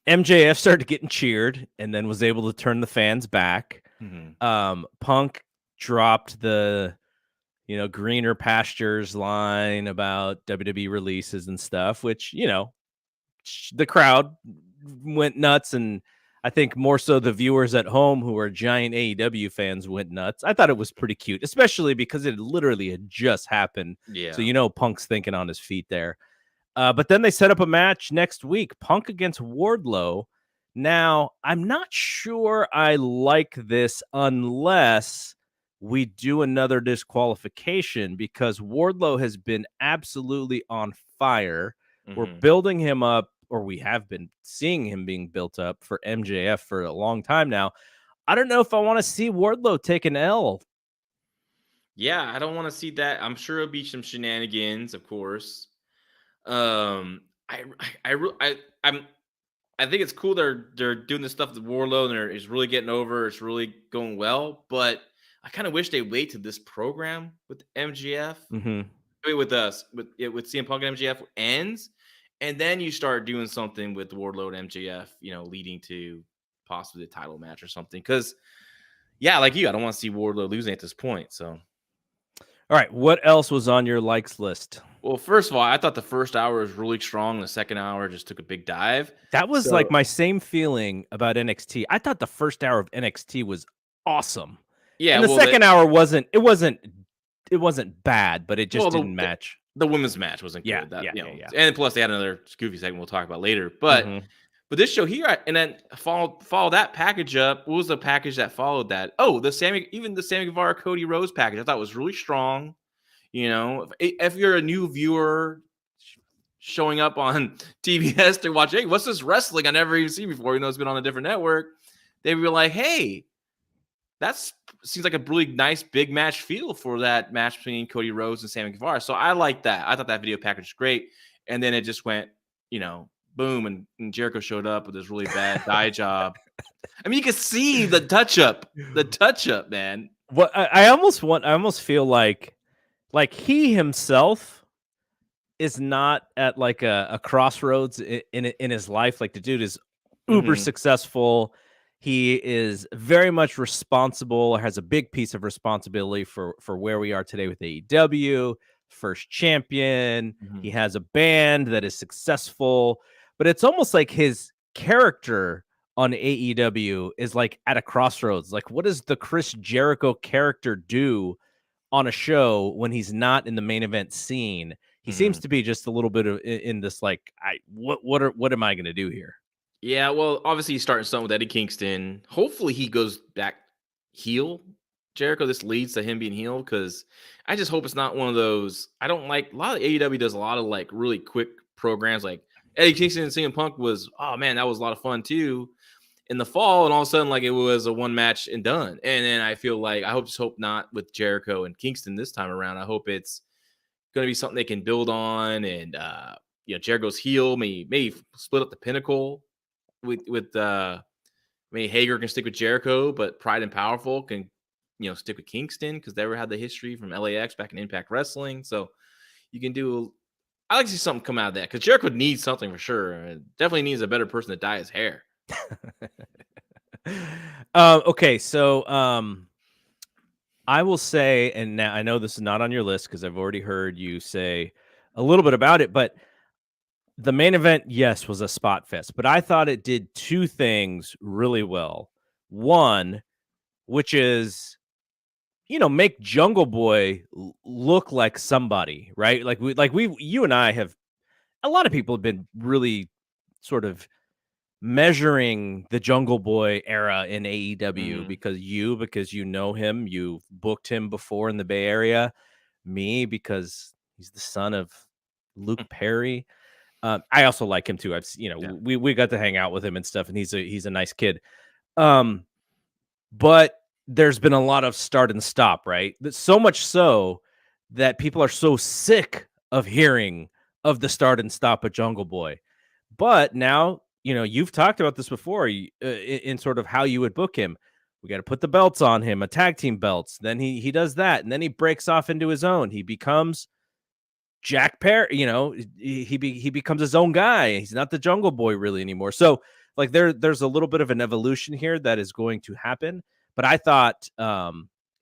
MJF started getting cheered and then was able to turn the fans back. Mm-hmm. Punk dropped the greener pastures line about WWE releases and stuff, which the crowd went nuts, and I think more so the viewers at home who are giant AEW fans went nuts. I thought it was pretty cute, especially because it literally had just happened. Yeah. So Punk's thinking on his feet there. But then they set up a match next week, Punk against Wardlow. Now, I'm not sure I like this unless we do another disqualification, because Wardlow has been absolutely on fire. Mm-hmm. We're building him up, or we have been seeing him being built up for MJF for a long time now. I don't know if I want to see Wardlow take an L. Yeah, I don't want to see that. I'm sure it'll be some shenanigans, of course. I think it's cool they're doing this stuff with Wardlow and it's really getting over. It's really going well, but I kind of wish they wait to this program with MJF. Mm-hmm. I mean, with CM Punk and MJF ends, and then you start doing something with Wardlow and MJF, leading to possibly a title match or something. Because, yeah, like you, I don't want to see Wardlow losing at this point. So, all right, what else was on your likes list? Well, first of all, I thought the first hour was really strong. The second hour just took a big dive. That was like my same feeling about NXT. I thought the first hour of NXT was awesome. Yeah, and the second hour wasn't bad, but it just didn't match. The women's match wasn't good. Yeah. And plus they had another goofy segment we'll talk about later. But this show here, and then follow that package up. What was the package that followed that? Oh, the Sammy Guevara Cody Rhodes package. I thought was really strong. If you're a new viewer showing up on TBS to watch, hey, what's this wrestling I never even seen before? It's been on a different network. They were like, hey, that seems like a really nice big match feel for that match between Cody Rhodes and Sammy Guevara. So I like that. I thought that video package was great. And then it just went, boom, and Jericho showed up with this really bad dye job. I mean, you could see the touch up, man. Well, I almost feel like he himself is not at like a crossroads in his life. Like the dude is uber successful. He is very much responsible, or has a big piece of responsibility for where we are today with AEW, first champion. He has a band that is successful, but it's almost like his character on AEW is like at a crossroads. Like, what does the Chris Jericho character do on a show when he's not in the main event scene? He seems to be just a little bit of in this, like, what am I going to do here? Yeah, well, obviously he's starting something with Eddie Kingston. Hopefully he goes back heel Jericho this leads to him being healed, because I just hope it's not one of those. I don't like a lot of AEW does a lot of like really quick programs. Like Eddie Kingston and CM Punk was, oh man, that was a lot of fun too in the fall, and all of a sudden like it was a one match and done. And then I feel like I hope not with Jericho and Kingston this time around. I hope it's going to be something they can build on, and Jericho's heel, maybe split up the Pinnacle with maybe Hager can stick with Jericho, but Pride and Powerful can stick with Kingston, because they ever had the history from LAX back in Impact Wrestling. So you can do. I like to see something come out of that, because Jericho needs something for sure. Definitely needs a better person to dye his hair. Okay, so I will say, and now I know this is not on your list because I've already heard you say a little bit about it, but the main event, yes, was a spot fest, but I thought it did two things really well. One, which is, make Jungle Boy look like somebody, right? You and I have, a lot of people have been really sort of measuring the Jungle Boy era in AEW because you know him, you've booked him before in the Bay Area. Me, because he's the son of Luke Perry. I also like him too. We got to hang out with him and stuff, and he's a nice kid. But there's been a lot of start and stop, right? So much so that people are so sick of hearing of the start and stop of Jungle Boy. But now, you've talked about this before in sort of how you would book him. We got to put the belts on him, a tag team belts. Then he does that, and then he breaks off into his own. He becomes Jack Perry. He becomes his own guy. He's not the Jungle Boy really anymore. So like there's a little bit of an evolution here that is going to happen. But I thought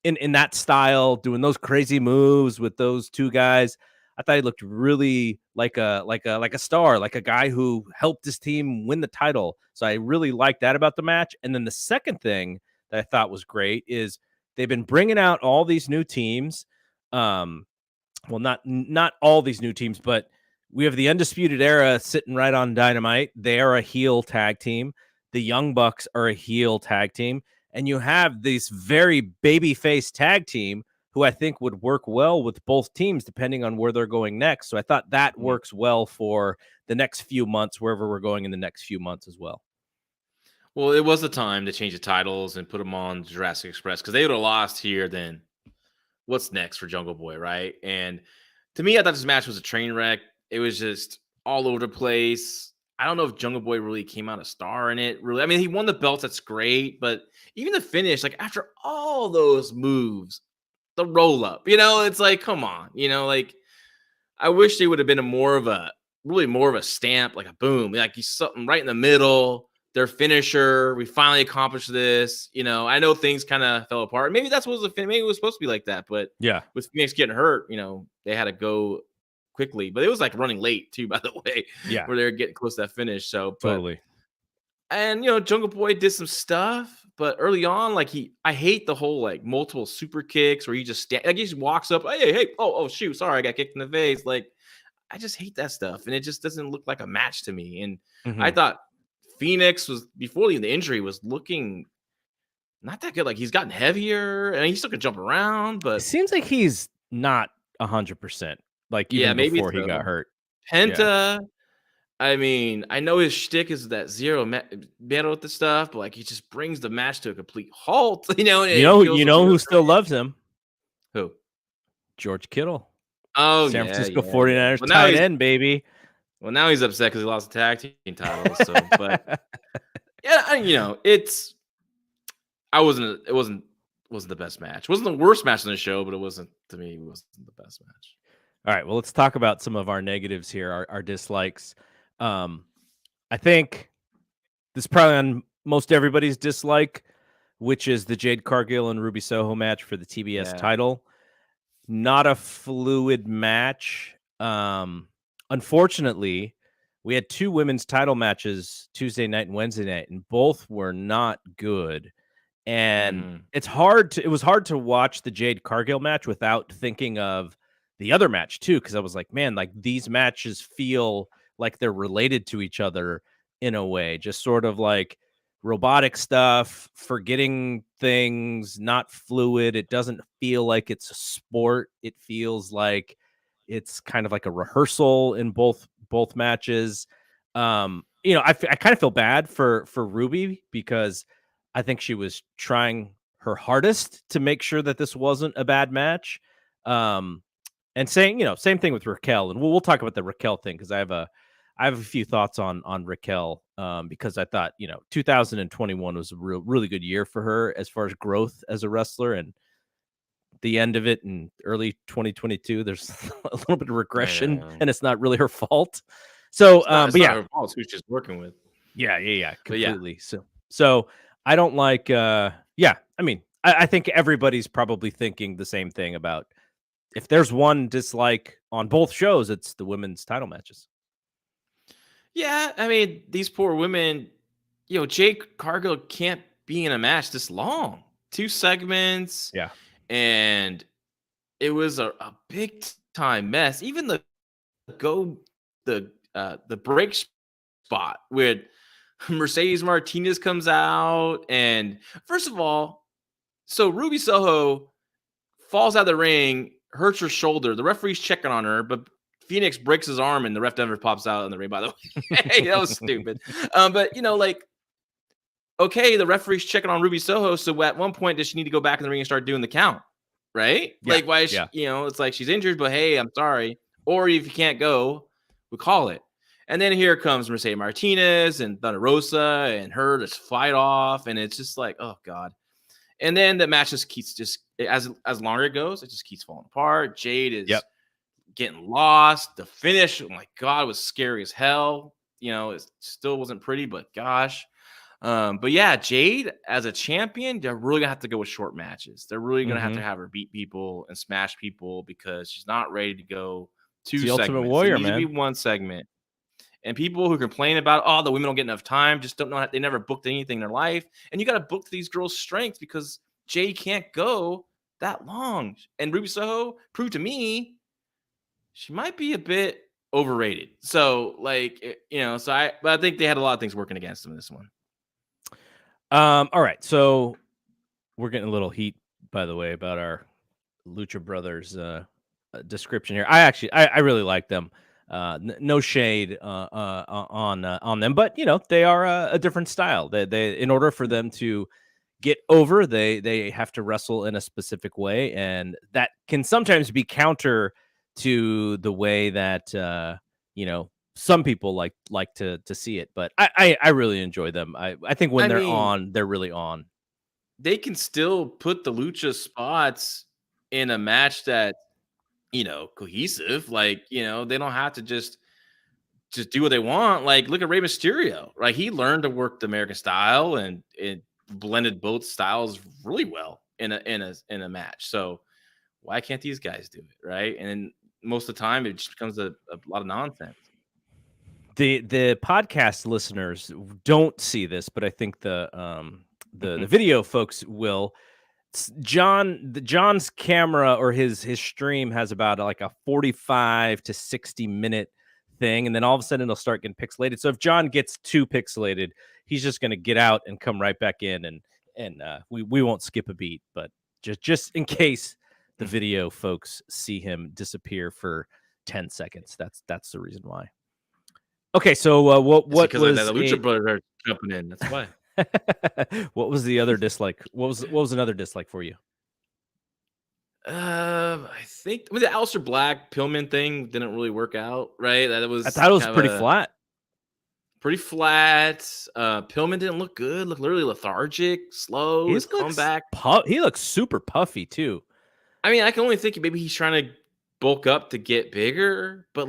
in that style, doing those crazy moves with those two guys, I thought he looked really like a star, like a guy who helped his team win the title. So I really liked that about the match. And then the second thing that I thought was great is they've been bringing out all these new teams. Well, not all these new teams, but we have the Undisputed Era sitting right on Dynamite. They are a heel tag team. The Young Bucks are a heel tag team. And you have this very babyface tag team who I think would work well with both teams depending on where they're going next. So I thought that works well for the next few months, wherever we're going in the next few months as well. Well, it was the time to change the titles and put them on Jurassic Express, because they would have lost here. Then what's next for Jungle Boy, right? And to me, I thought this match was a train wreck. It was just all over the place. I don't know if Jungle Boy really came out a star in it. Really, I mean, he won the belts. That's great, but even the finish, like after all those moves, the roll up, it's like, come on, like I wish they would have been more of a stamp, like a boom, like he's something right in the middle. Their finisher, we finally accomplished this. I know things kind of fell apart. Maybe that's what maybe it was supposed to be like that, but yeah, with Phoenix getting hurt, they had to go quickly. But it was like running late too, by the way. Yeah, where they're getting close to that finish. So totally. And Jungle Boy did some stuff, but early on, like I hate the whole like multiple super kicks where he just he just walks up, hey, oh shoot, sorry, I got kicked in the face. Like I just hate that stuff, and it just doesn't look like a match to me. And I thought Phoenix was, before the injury, was looking not that good. Like he's gotten heavier, and he still can jump around, but it seems like he's not 100%. Like even before he got hurt. Penta. Yeah. I mean, I know his shtick is that zero metal with the stuff, but like he just brings the match to a complete halt. And who still loves him? Who? George Kittle. Oh, San Francisco 49ers tight end, baby. Well, now he's upset because he lost the tag team titles. So, but yeah, it wasn't the best match. It wasn't the worst match on the show, but it wasn't the best match. All right, well, let's talk about some of our negatives here, our dislikes. I think this is probably on most everybody's dislike, which is the Jade Cargill and Ruby Soho match for the TBS title. Not a fluid match. Unfortunately, we had two women's title matches Tuesday night and Wednesday night, and both were not good. And it was hard to watch the Jade Cargill match without thinking of the other match too, because I was like, man, like these matches feel like they're related to each other in a way, just sort of like robotic stuff, forgetting things, not fluid. It doesn't feel like it's a sport. It feels like it's kind of like a rehearsal in both matches. I kind of feel bad for Ruby because I think she was trying her hardest to make sure that this wasn't a bad match. And same thing with Raquel, and we'll talk about the Raquel thing because I have a few thoughts on Raquel because I thought 2021 was a really good year for her as far as growth as a wrestler, and the end of it in early 2022 there's a little bit of regression, and it's not really her fault. So, it's not her fault. It's who she's working with. Yeah, completely. So I don't like. I mean, I think everybody's probably thinking the same thing about. If there's one dislike on both shows, it's the women's title matches. Yeah, I mean, these poor women, Jake Cargill can't be in a match this long. 2 segments. Yeah. And it was a big time mess. Even the break spot where Mercedes Martinez comes out. And first of all, so Ruby Soho falls out of the ring, hurts her shoulder. The referee's checking on her, but Phoenix breaks his arm and the ref never pops out in the ring, by the way. That was stupid. But, okay, the referee's checking on Ruby Soho. So at one point, does she need to go back in the ring and start doing the count? Right? Yeah, like, why is she, it's like she's injured, but hey, I'm sorry. Or if you can't go, we call it. And then here comes Mercedes Martinez and Thunder Rosa and her to fight off. And it's just like, oh, God. And then the match just keeps as longer it goes, it just keeps falling apart. Jade is getting lost. The finish, oh my God, was scary as hell. It still wasn't pretty, but gosh. But yeah, Jade as a champion, they're really gonna have to go with short matches. They're really gonna have to have her beat people and smash people because she's not ready to go 2 it's the segments. Ultimate Warrior, it needs man. to be 1 segment. And people who complain about, oh, the women don't get enough time, just don't know how, they never booked anything in their life. And you got to book these girls' strengths because Jade can't go that long. And Ruby Soho proved to me she might be a bit overrated. So, but I think they had a lot of things working against them in this one. All right, so we're getting a little heat, by the way, about our Lucha Brothers description here. I really like them. No shade on them, but they are a different style. They in order for them to get over, they have to wrestle in a specific way, and that can sometimes be counter to the way that some people like to see it. But I really enjoy them. I think when they're on, they're really on. They can still put the Lucha spots in a match that cohesive. Like, they don't have to just do what they want. Like, look at Rey Mysterio, right? He learned to work the American style and it blended both styles really well in a match. So why can't these guys do it, right? And most of the time, it just becomes a lot of nonsense. The podcast listeners don't see this, but I think the video folks will. John's camera or his stream has about like a 45 to 60 minute thing, and then all of a sudden it'll start getting pixelated. So if John gets too pixelated, he's just going to get out and come right back in, and we won't skip a beat. But just in case the video folks see him disappear for 10 seconds, that's the reason why. Okay, so what was the Lucha Brothers are jumping in? That's why. What was the other dislike? What was another dislike for you? I think the Aleister Black Pillman thing didn't really work out, right? I thought it was pretty flat. Pretty flat. Pillman didn't look good. Looked literally lethargic, slow. His comeback. He looks super puffy too. I mean, I can only think maybe he's trying to bulk up to get bigger, but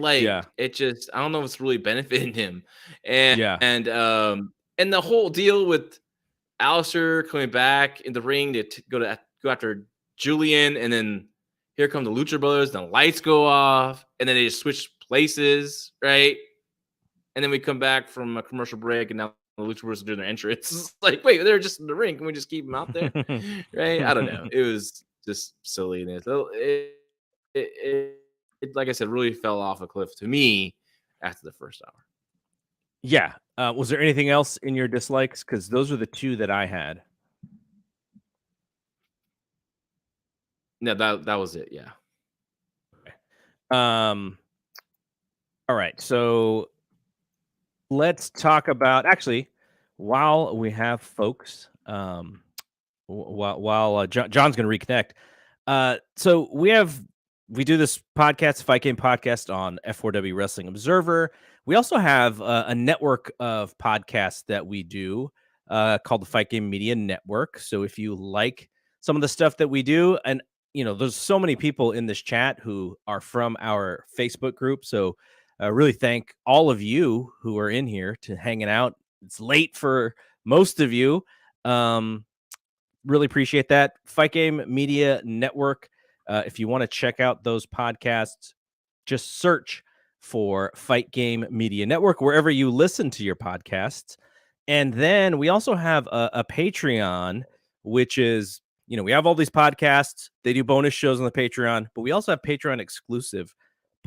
it just, I don't know if it's really benefiting him. And the whole deal with Aleister coming back in the ring to go after Julian, and then here come the Lucha Brothers, and the lights go off, and then they just switch places, right? And then we come back from a commercial break, and now the Lucha Brothers are doing their entrance. It's like, wait, they're just in the ring. Can we just keep them out there? Right? I don't know. It was just silliness. It, like I said, really fell off a cliff to me after the first hour. Yeah. Was there anything else in your dislikes? Because those are the two that I had. No, that was it. Yeah. All right. So let's talk about actually while we have folks, while John's going to reconnect. So we do this podcast, Fight Game Podcast on F4W Wrestling Observer. We also have a network of podcasts that we do called the Fight Game Media Network. So if you like some of the stuff that we do, and there's so many people in this chat who are from our Facebook group. So really thank all of you who are in here to hanging out. It's late for most of you. Really appreciate that. Fight Game Media Network. If you want to check out those podcasts, just search for Fight Game Media Network wherever you listen to your podcasts. And then we also have a Patreon, which is, we have all these podcasts. They do bonus shows on the Patreon, but we also have Patreon exclusive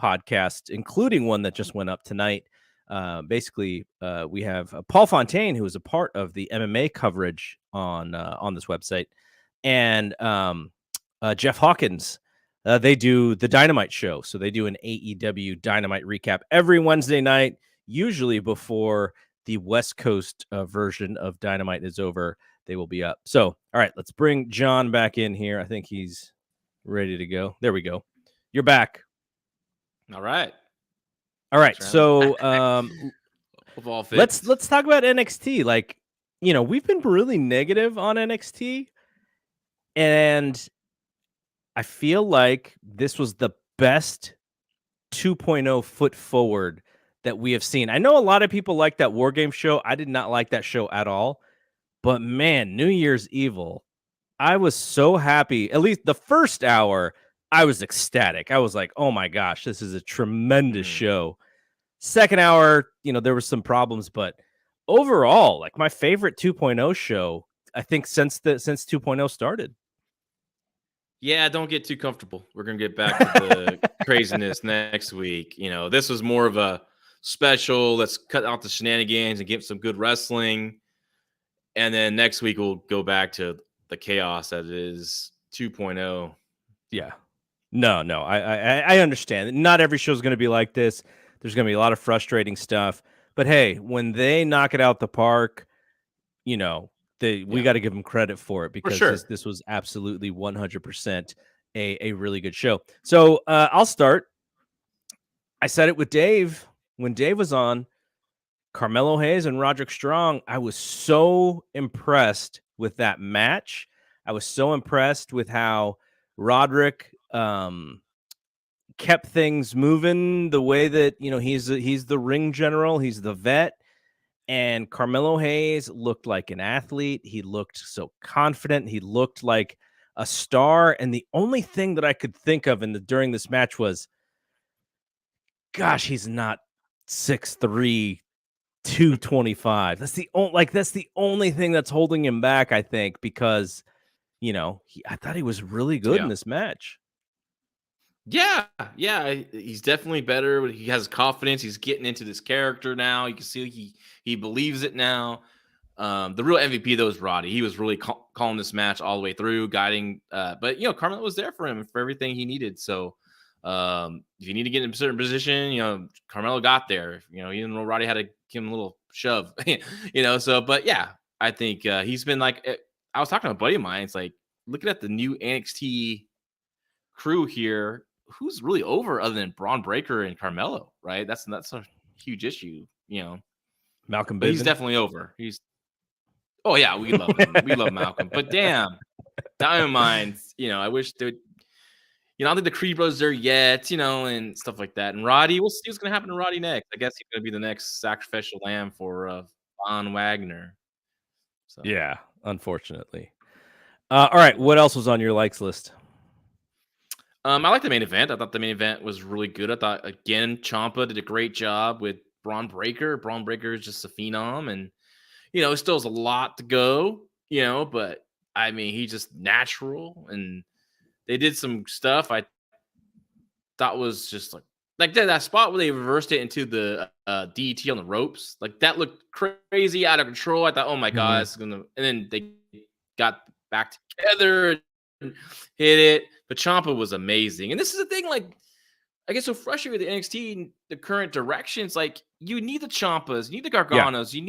podcasts, including one that just went up tonight. Basically, we have Paul Fontaine, who is a part of the MMA coverage on this website, and Jeff Hawkins. They do the Dynamite show, so they do an AEW Dynamite recap every Wednesday night, usually before the West Coast version of Dynamite is over. They will be up. So, all right, let's bring John back in here. I think he's ready to go. There we go. You're back. All right. All right. So let's talk about NXT. Like, we've been really negative on NXT, and I feel like this was the best 2.0 foot forward that we have seen. I know a lot of people like that War Game show. I did not like that show at all. But man, New Year's Evil, I was so happy. At least the first hour, I was ecstatic. I was like, oh my gosh, this is a tremendous show. Second hour, there were some problems, but overall, like my favorite 2.0 show, I think since 2.0 started. Yeah, don't get too comfortable. We're going to get back to the craziness next week. This was more of a special. Let's cut out the shenanigans and get some good wrestling. And then next week, we'll go back to the chaos that is 2.0. Yeah. No, I understand. Not every show is going to be like this. There's going to be a lot of frustrating stuff. But hey, when they knock it out the park, we got to give them credit for it, because this was absolutely 100% a really good show. So I'll start. I said it with Dave when Dave was on. Carmelo Hayes and Roderick Strong. I was so impressed with that match. I was so impressed with how Roderick kept things moving the way that he's the ring general, he's the vet. And Carmelo Hayes looked like an athlete. He looked so confident. He looked like a star. And the only thing that I could think of during this match was, gosh, he's not 6'3", 225. That's the only thing that's holding him back, I think, because I thought he was really good in this match. Yeah, he's definitely better. He has confidence. He's getting into this character now. You can see he believes it now. The real MVP though is Roddy. He was really calling this match all the way through, guiding. But Carmelo was there for him for everything he needed. So if you need to get in a certain position, Carmelo got there. Even though Roddy had to give him a little shove. So but yeah, I think he's been like. I was talking to a buddy of mine. It's like looking at the new NXT crew here. Who's really over other than Bron Breakker and Carmelo, right? That's a huge issue, Malcolm But he's definitely over. Oh yeah, we love him. We love Malcolm. But damn, Diamond Mines, I wish they would, I don't think the Creed Bros there yet, and stuff like that. And Roddy, we'll see what's gonna happen to Roddy next. I guess he's gonna be the next sacrificial lamb for Von Wagner. So yeah, unfortunately. All right, what else was on your likes list? I like the main event. I thought the main event was really good. I thought, again, Ciampa did a great job with Bron Breakker. Bron Breakker is just a phenom, and it still has a lot to go, but I mean, he's just natural, and they did some stuff I thought was just like like that spot where they reversed it into the DT on the ropes, like that looked crazy out of control. I thought, oh my god, it's gonna. And then they got back together and hit it. But Ciampa was amazing, and this is the thing. Like, I get so frustrated with the NXT, the current directions. Like, you need the Ciampas, you need the Garganos, you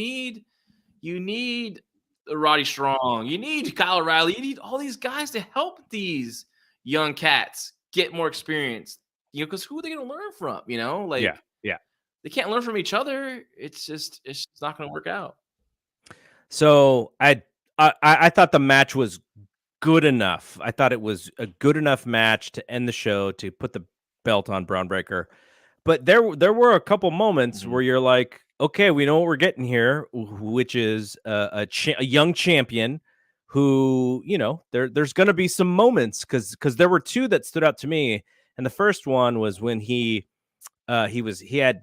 need Roddy Strong, you need Kyle O'Reilly, you need all these guys to help these young cats get more experience. Because who are they going to learn from? Like, yeah. They can't learn from each other. It's just not going to work out. So I thought the match was good enough. I thought it was a good enough match to end the show, to put the belt on Bron Breakker. But there were a couple moments where you're like, okay, we know what we're getting here, which is a young champion who, there's going to be some moments, because there were two that stood out to me. And the first one was when he had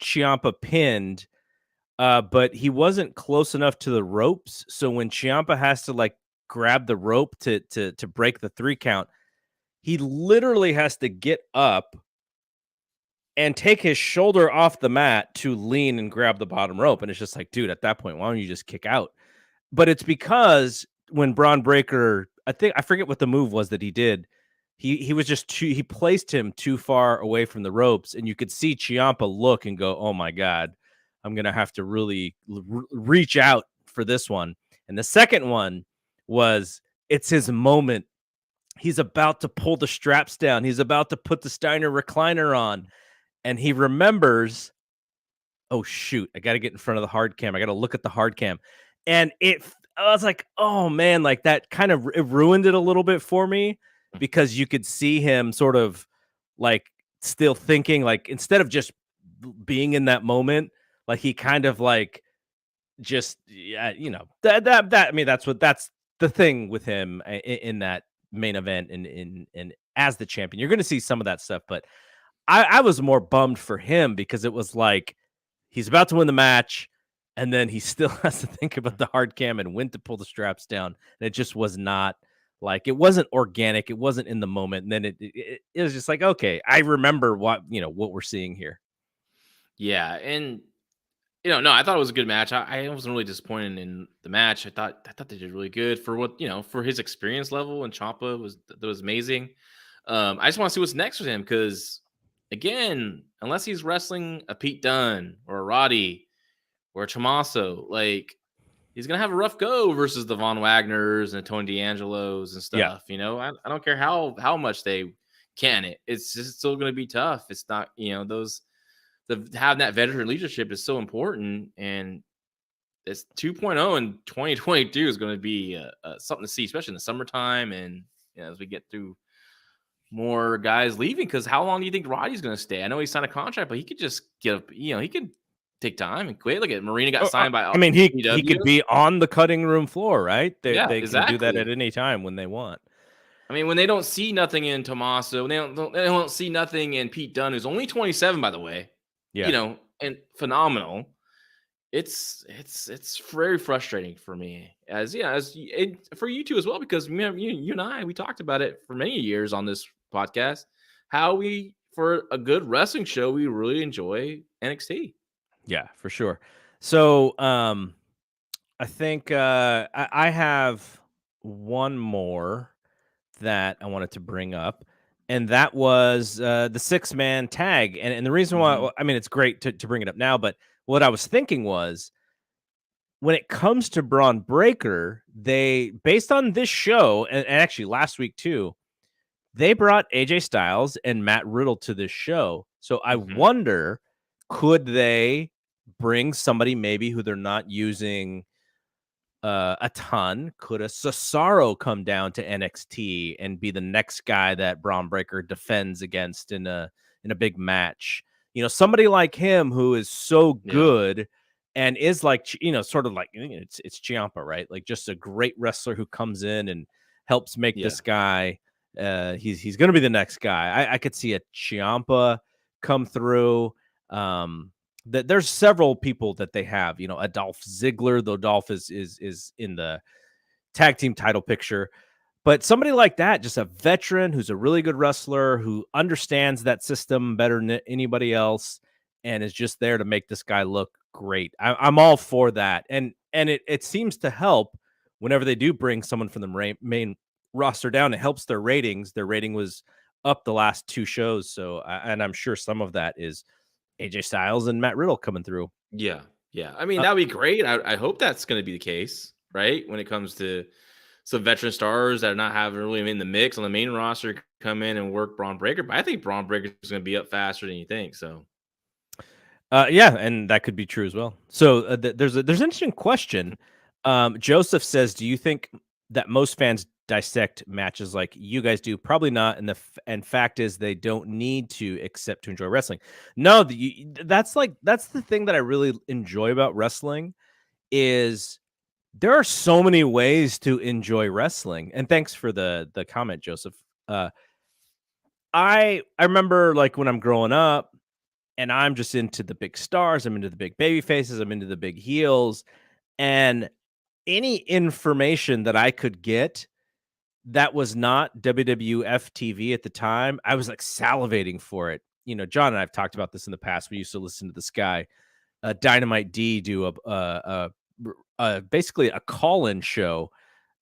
Ciampa pinned, but he wasn't close enough to the ropes. So when Ciampa has to like grab the rope to break the 3 count, he literally has to get up and take his shoulder off the mat to lean and grab the bottom rope. And it's just like, dude, at that point, why don't you just kick out? But it's because when Bron Breakker, I forget what the move was that he did. He was just he placed him too far away from the ropes, and you could see Ciampa look and go, oh my God, I'm going to have to really reach out for this one. And the second one was, it's his moment. He's about to pull the straps down. He's about to put the Steiner recliner on. And he remembers, oh, shoot, I got to get in front of the hard cam. I got to look at the hard cam. And I was like, oh, man, like that kind of it ruined it a little bit for me, because you could see him sort of like still thinking, like, instead of just being in that moment, like he kind of like just, that I mean, that's the thing with him in that main event and as the champion. You're going to see some of that stuff, but I was more bummed for him, because it was like he's about to win the match, and then he still has to think about the hard cam and when to pull the straps down. And it just was not like, it wasn't organic. It wasn't in the moment. And then it was just like, okay, I remember what we're seeing here. Yeah. And, no, I thought it was a good match. I wasn't really disappointed in the match. I thought they did really good for what, for his experience level. And Ciampa was amazing. I just want to see what's next with him, because, again, unless he's wrestling a Pete Dunne or a Roddy or a Tommaso, like, he's gonna have a rough go versus the Von Wagners and Tony D'Angelos and stuff. I don't care how much they can it. It's just still gonna be tough. It's not, having that veteran leadership is so important, and this 2.0 in 2022 is going to be something to see, especially in the summertime, and as we get through more guys leaving. Because how long do you think Roddy's going to stay? I know he signed a contract, but he could just he could take time and quit. Look at Marina got signed by. I mean, he could be on the cutting room floor, right? They exactly. can do that at any time when they want. I mean, when they don't see nothing in Tommaso, they don't see nothing in Pete Dunne, who's only 27, by the way. Yeah. And phenomenal. It's very frustrating for me, as for you too as well, because you and I, we talked about it for many years on this podcast, how for a good wrestling show, we really enjoy NXT. Yeah, for sure. So I think I have one more that I wanted to bring up, and that was the 6-man tag. And the reason why, I mean, it's great to bring it up now, but what I was thinking was, when it comes to Bron Breakker, they, based on this show, and actually last week too, they brought AJ Styles and Matt Riddle to this show. So I wonder, could they bring somebody maybe who they're not using a ton? Could a Cesaro come down to NXT and be the next guy that Bron Breakker defends against in a big match? Somebody like him who is so good and is like, sort of like, it's Ciampa, right? Like, just a great wrestler who comes in and helps make this guy. He's going to be the next guy. I could see a Ciampa come through. There's several people that they have, a Dolph Ziggler, though Dolph is in the tag team title picture. But somebody like that, just a veteran who's a really good wrestler, who understands that system better than anybody else, and is just there to make this guy look great. I'm all for that, and it seems to help whenever they do bring someone from the main roster down. It helps their ratings. Their rating was up the last 2 shows, so and I'm sure some of that is AJ Styles and Matt Riddle coming through. Yeah. I mean, that would be great. I hope that's going to be the case, right? When it comes to some veteran stars that are not having really in the mix on the main roster come in and work Braun Breaker. But I think Braun Breaker is going to be up faster than you think. So, yeah, and that could be true as well. So there's an interesting question. Joseph says, "Do you think that most fans dissect matches like you guys do? Probably not. And fact is, they don't need to except to enjoy wrestling. No, that's the thing that I really enjoy about wrestling is." There are so many ways to enjoy wrestling, and thanks for the comment, Joseph. I remember like when I'm growing up, and I'm just into the big stars. I'm into the big baby faces. I'm into the big heels, and any information that I could get that was not WWF TV at the time, I was like salivating for it. You know, John and I've talked about this in the past. We used to listen to this guy, Dynamite D, do basically a call-in show,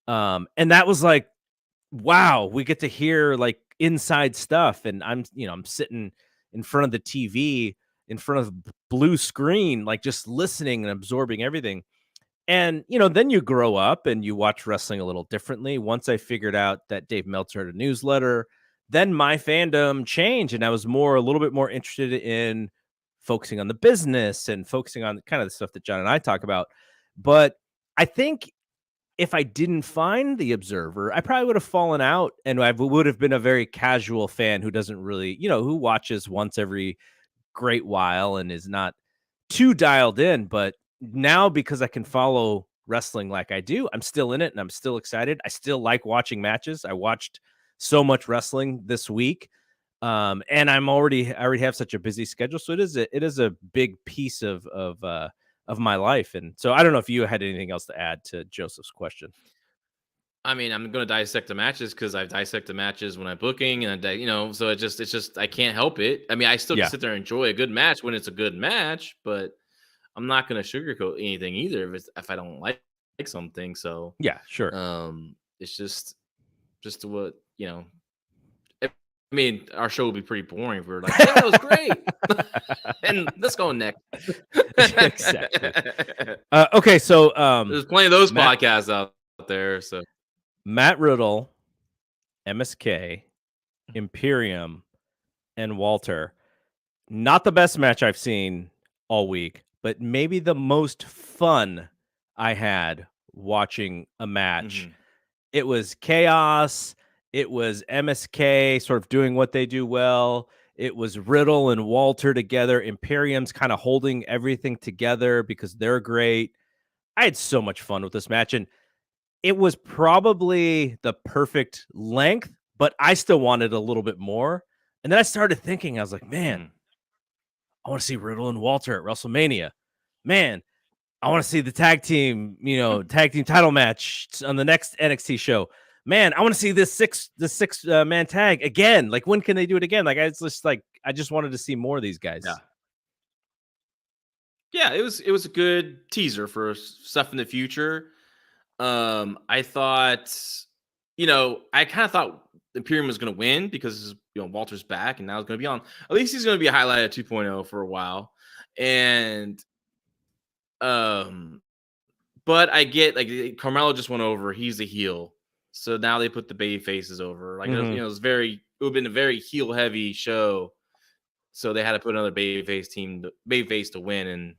and that was like, wow, we get to hear like inside stuff, and I'm sitting in front of the TV, in front of the blue screen, like just listening and absorbing everything. And then you grow up and you watch wrestling a little differently. Once I figured out that Dave Meltzer had a newsletter, then my fandom changed, and I was a little bit more interested in focusing on the business and focusing on kind of the stuff that John and I talk about. But I think if I didn't find the Observer, I probably would have fallen out, and I would have been a very casual fan who doesn't really, who watches once every great while and is not too dialed in. But now, because I can follow wrestling like I do, I'm still in it and I'm still excited. I still like watching matches. I watched so much this week. And I already have such a busy schedule. So it is a big piece of my life. And so I don't know if you had anything else to add to Joseph's question. I mean, I'm going to dissect the matches because I've dissected matches when I'm booking, and so it's just I can't help it. I mean, I still can sit there and enjoy a good match when it's a good match, but I'm not going to sugarcoat anything either if I don't like something. So yeah, sure. It's just what I mean, our show would be pretty boring if we were like, yeah, that was great. And let's go next. Exactly. Okay, so there's plenty of those podcasts out there. So Matt Riddle, MSK, Imperium, and Walter. Not the best match I've seen all week, but maybe the most fun I had watching a match. Mm-hmm. It was chaos. It was MSK sort of doing what they do well. It was Riddle and Walter together. Imperium's kind of holding everything together because they're great. I had so much fun with this match, and it was probably the perfect length, but I still wanted a little bit more. And then I started thinking, I was like, man, I want to see Riddle and Walter at WrestleMania. Man, I want to see the tag team title match on the next NXT show. Man, I want to see this six man tag again. Like, when can they do it again? Like, I just wanted to see more of these guys. Yeah, it was a good teaser for stuff in the future. I thought, I kind of thought Imperium was going to win because Walter's back and now it's going to be on. At least he's going to be a highlight at 2.0 for a while, and but I get like Carmelo just went over. He's a heel, so now they put the baby faces over. Like it would have been a very heel heavy show, so they had to put another baby face to win. And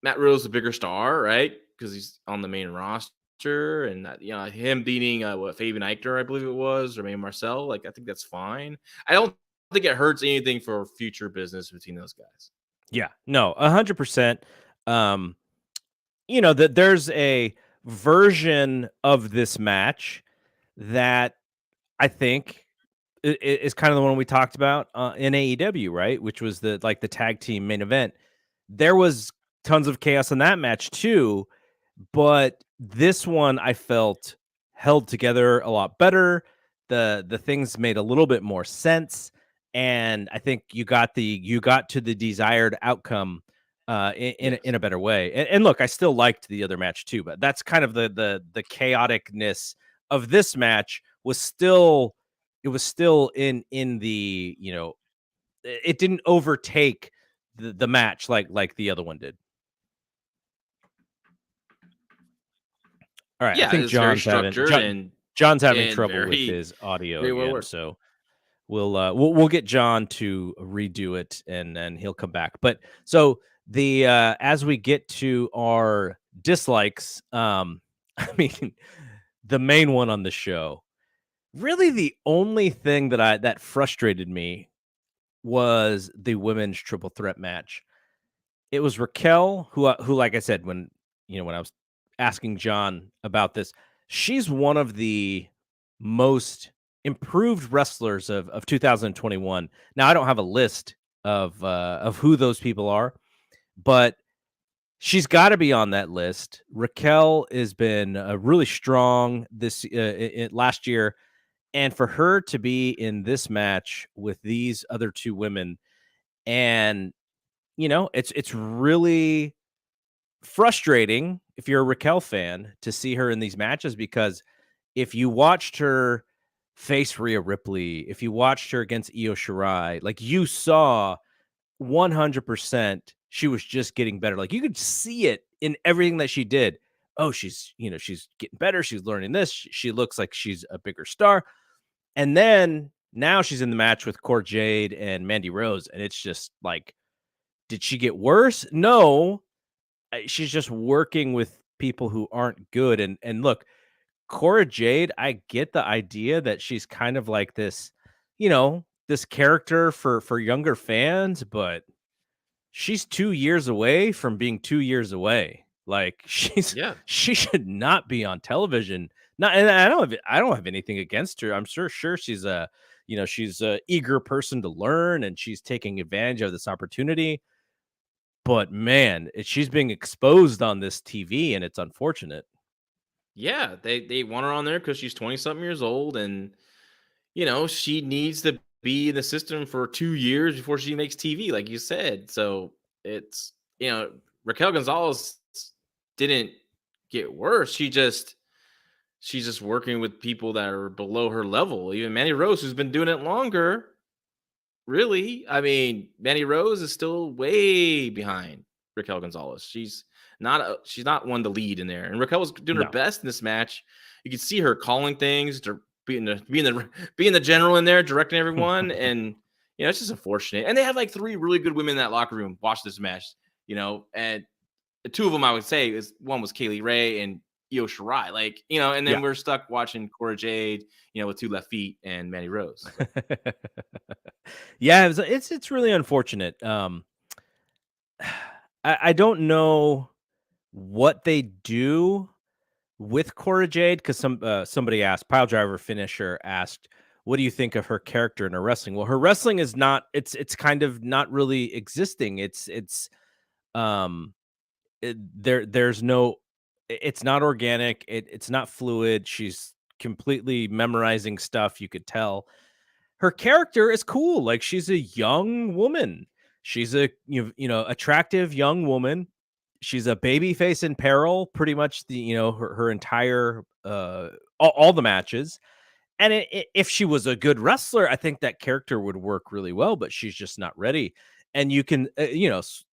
Matt Riddle's a bigger star, right? Because he's on the main roster, and him beating Fabian Eichner, I believe it was, or maybe Marcel. Like, I think that's fine. I don't think it hurts anything for future business between those guys. Yeah, no, 100%. That there's a version of this match that I think is kind of the one we talked about in AEW, right? Which was the tag team main event. There was tons of chaos in that match too, but this one I felt held together a lot better. The things made a little bit more sense, and I think you got to the desired outcome in a better way. And look, I still liked the other match too, but that's kind of the chaoticness of this match was still in the, you know, it didn't overtake the match like the other one did. All right, I Yeah, think it's very structured John's having and trouble with very, his audio very well again, worked. so we'll get John to redo it, and then he'll come back. But so the as we get to our dislikes, I mean, the main one on the show, really the only thing that frustrated me was the women's triple threat match. It was Raquel who, like I said, when I was asking John about this, she's one of the most improved wrestlers of 2021. Now, I don't have a list of who those people are, but she's got to be on that list. Raquel has been really strong this last year, and for her to be in this match with these other two women, and it's really frustrating if you're a Raquel fan to see her in these matches, because if you watched her face Rhea Ripley, if you watched her against Io Shirai, like, you saw 100% she was just getting better. Like, you could see it in everything that she did. Oh, she's getting better. She's learning this. She looks like she's a bigger star. And then now she's in the match with Cora Jade and Mandy Rose, and it's just like, did she get worse? No, she's just working with people who aren't good. And look, Cora Jade, I get the idea that she's kind of like this, this character for younger fans, but she's 2 years away from being 2 years away. Like, Yeah. she should not be on television. Not, and I don't have anything against her. I'm sure she's she's a eager person to learn, and she's taking advantage of this opportunity. But man, she's being exposed on this TV, and it's unfortunate. Yeah, they want her on there because she's 20-something years old, and she needs to be in the system for 2 years before she makes TV, like you said. So it's Raquel Gonzalez didn't get worse. She's just working with people that are below her level. Even Mandy Rose, who's been doing it longer, really. I mean, Mandy Rose is still way behind Raquel Gonzalez. She's not one to lead in there. And Raquel was doing her No. best in this match. You could see her calling things, being the general in there, directing everyone. And it's just unfortunate. And they had like 3 really good women in that locker room watch this match. And 2 of them I would say is one was Kaylee Ray and Io Shirai. Like, and then we're stuck watching Cora Jade, with 2 left feet, and Mandy Rose. Yeah, it's really unfortunate. I don't know what they do with Cora Jade, because somebody asked, Piledriver Finisher asked, what do you think of her character in her wrestling? Well, her wrestling is not, it's kind of not really existing. There's no, it's not organic. It's not fluid. She's completely memorizing stuff. You could tell her character is cool. Like, she's a young woman. She's a attractive young woman. She's a baby face in peril pretty much her entire all the matches. And if she was a good wrestler, I think that character would work really well, but she's just not ready. And you can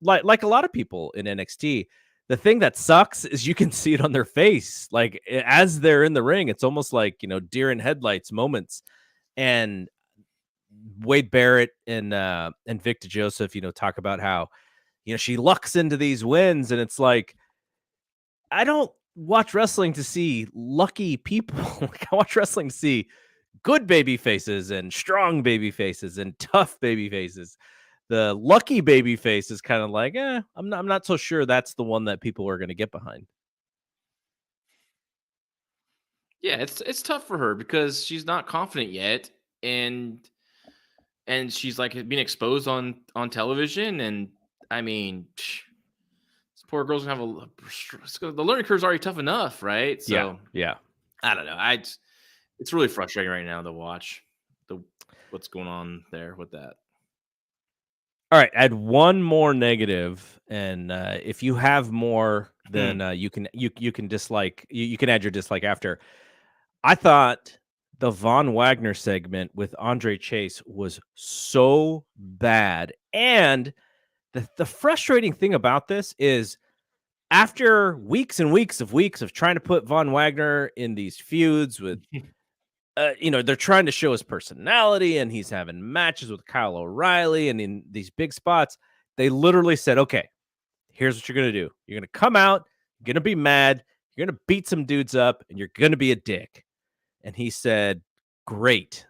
like a lot of people in NXT, the thing that sucks is you can see it on their face. Like, as they're in the ring, it's almost like deer in headlights moments. And Wade Barrett and Victor Joseph, talk about how she lucks into these wins, and it's like, I don't watch wrestling to see lucky people. Like, I watch wrestling to see good baby faces and strong baby faces and tough baby faces. The lucky baby face is kind of like, I'm not so sure that's the one that people are going to get behind. Yeah, it's tough for her because she's not confident yet, and she's like being exposed on television. And I mean, this poor girl's gonna have the learning curve's already tough enough, right? So yeah. I don't know. It's really frustrating right now to watch what's going on there with that. All right, add one more negative, and if you have more, then you can dislike. You can add your dislike after. I thought the Von Wagner segment with Andre Chase was so bad, and the frustrating thing about this is after weeks and weeks of trying to put Von Wagner in these feuds with. They're trying to show his personality, and he's having matches with Kyle O'Reilly and in these big spots. They literally said, okay, here's what you're going to do. You're going to come out, you're going to be mad, you're going to beat some dudes up, and you're going to be a dick. And he said, great.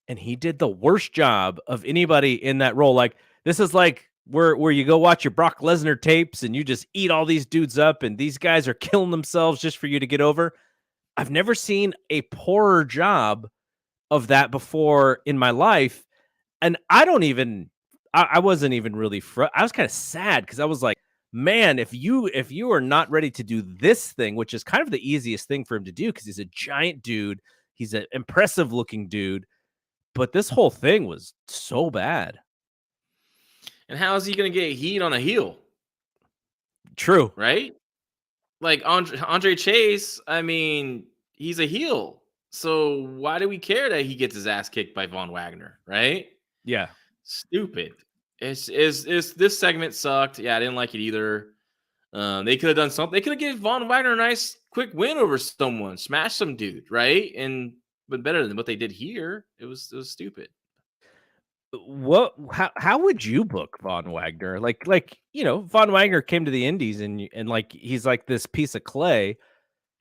And he did the worst job of anybody in that role. Like, this is like where you go watch your Brock Lesnar tapes and you just eat all these dudes up, and these guys are killing themselves just for you to get over. I've never seen a poorer job of that before in my life. And I wasn't even really, I was kind of sad because I was like, man, if you are not ready to do this thing, which is kind of the easiest thing for him to do because he's a giant dude, he's an impressive looking dude, but this whole thing was so bad. And how is he going to get heat on a heel? True. Right? Like Andre Chase, I mean, he's a heel. So why do we care that he gets his ass kicked by Von Wagner, right? Yeah. Stupid. It's this segment sucked. Yeah, I didn't like it either. They could have done something. They could have given Von Wagner a nice quick win over someone, smash some dude, right? But better than what they did here. It was stupid. How would you book Von Wagner? Like Von Wagner came to the Indies and like he's like this piece of clay.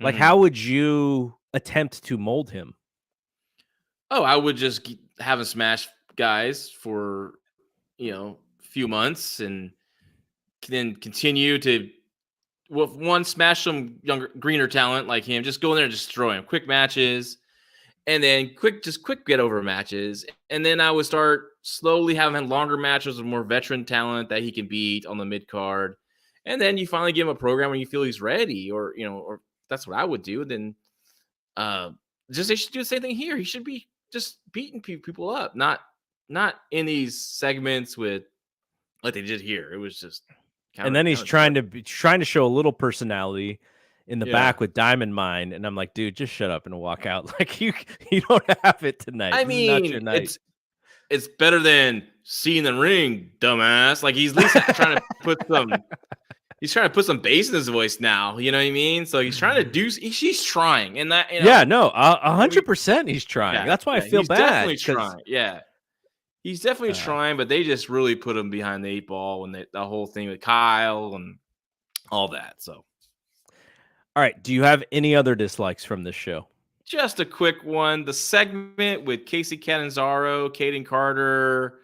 Like how would you attempt to mold him? Oh, I would just have him smash guys for a few months and then continue to smash some younger, greener talent like him. Just go in there and destroy him. Quick matches. And then quick get over matches. And then I would start slowly having longer matches with more veteran talent that he can beat on the mid card. And then you finally give him a program when you feel he's ready, or that's what I would do. Then they should do the same thing here. He should be just beating people up, not in these segments with like they did here. It was just and then he's trying to show a little personality in the back with Diamond Mine, and I'm like, dude, just shut up and walk out. Like you don't have it tonight. I mean, not your night. It's better than seeing the ring, dumbass. Like he's at least trying to put some. He's trying to put some bass in his voice now. You know what I mean? So he's trying to do. He's trying, and that. 100%. He's trying. Yeah, that's why I feel bad. Definitely trying. Yeah, he's definitely trying, but they just really put him behind the 8 ball when the whole thing with Kyle and all that. So. All right. Do you have any other dislikes from this show? Just a quick one. The segment with Casey Catanzaro, Kaden Carter,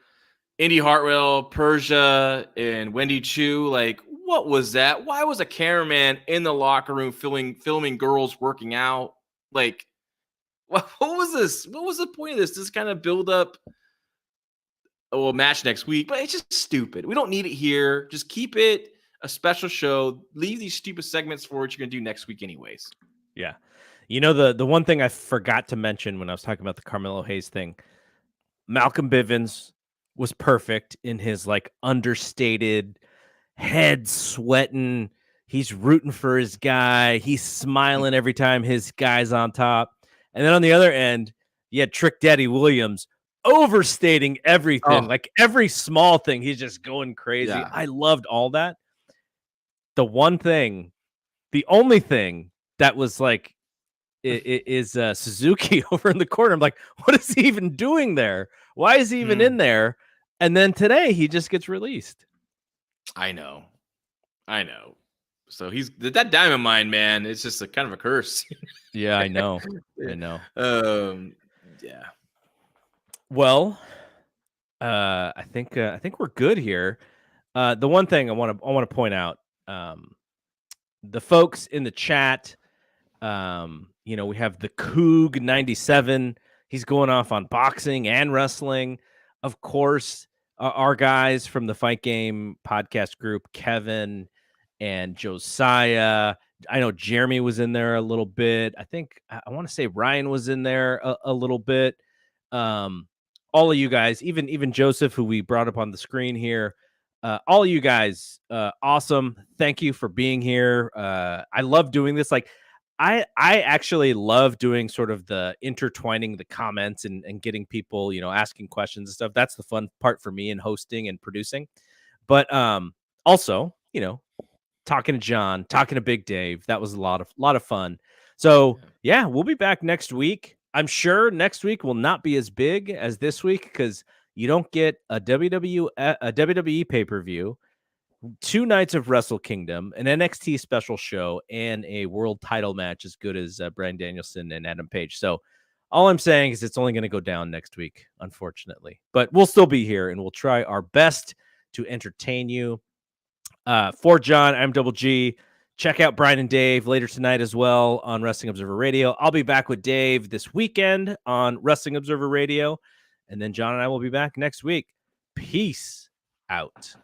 Indy Hartwell, Persia, and Wendy Chu. Like, what was that? Why was a cameraman in the locker room filming girls working out? Like, what was this? What was the point of this? This kind of build up a match next week, but it's just stupid. We don't need it here. Just keep it a special show. Leave these stupid segments for what you're going to do next week anyways. Yeah. The one thing I forgot to mention when I was talking about the Carmelo Hayes thing, Malcolm Bivens was perfect in his like understated head sweating. He's rooting for his guy. He's smiling every time his guy's on top. And then on the other end, you had Trick Daddy Williams overstating everything, like every small thing. He's just going crazy. Yeah. I loved all that. The only thing that was like, is Suzuki over in the corner. I'm like, what is he even doing there? Why is he even in there? And then today he just gets released. I know. So he's that Diamond Mine, man. It's just a kind of a curse. Yeah, I know. Yeah. Well, I think we're good here. The one thing I want to point out, the folks in the chat. We have the Coog 97. He's going off on boxing and wrestling. Of course, our guys from the Fight Game podcast group, Kevin and Josiah. I know Jeremy was in there a little bit. I think I want to say Ryan was in there a little bit. All of you guys, even Joseph, who we brought up on the screen here, all of you guys, awesome. Thank you for being here. I love doing this. Like, I actually love doing sort of the intertwining the comments and getting people, asking questions and stuff. That's the fun part for me in hosting and producing. But also, talking to John, talking to Big Dave, that was a lot of fun. So yeah, we'll be back next week. I'm sure next week will not be as big as this week because you don't get a WWE pay-per-view, 2 nights of Wrestle Kingdom, an NXT special show, and a world title match as good as Bryan Danielson and Adam Page. So all I'm saying is it's only going to go down next week, unfortunately. But we'll still be here, and we'll try our best to entertain you. For John, I'm Double G. Check out Brian and Dave later tonight as well on Wrestling Observer Radio. I'll be back with Dave this weekend on Wrestling Observer Radio. And then John and I will be back next week. Peace out.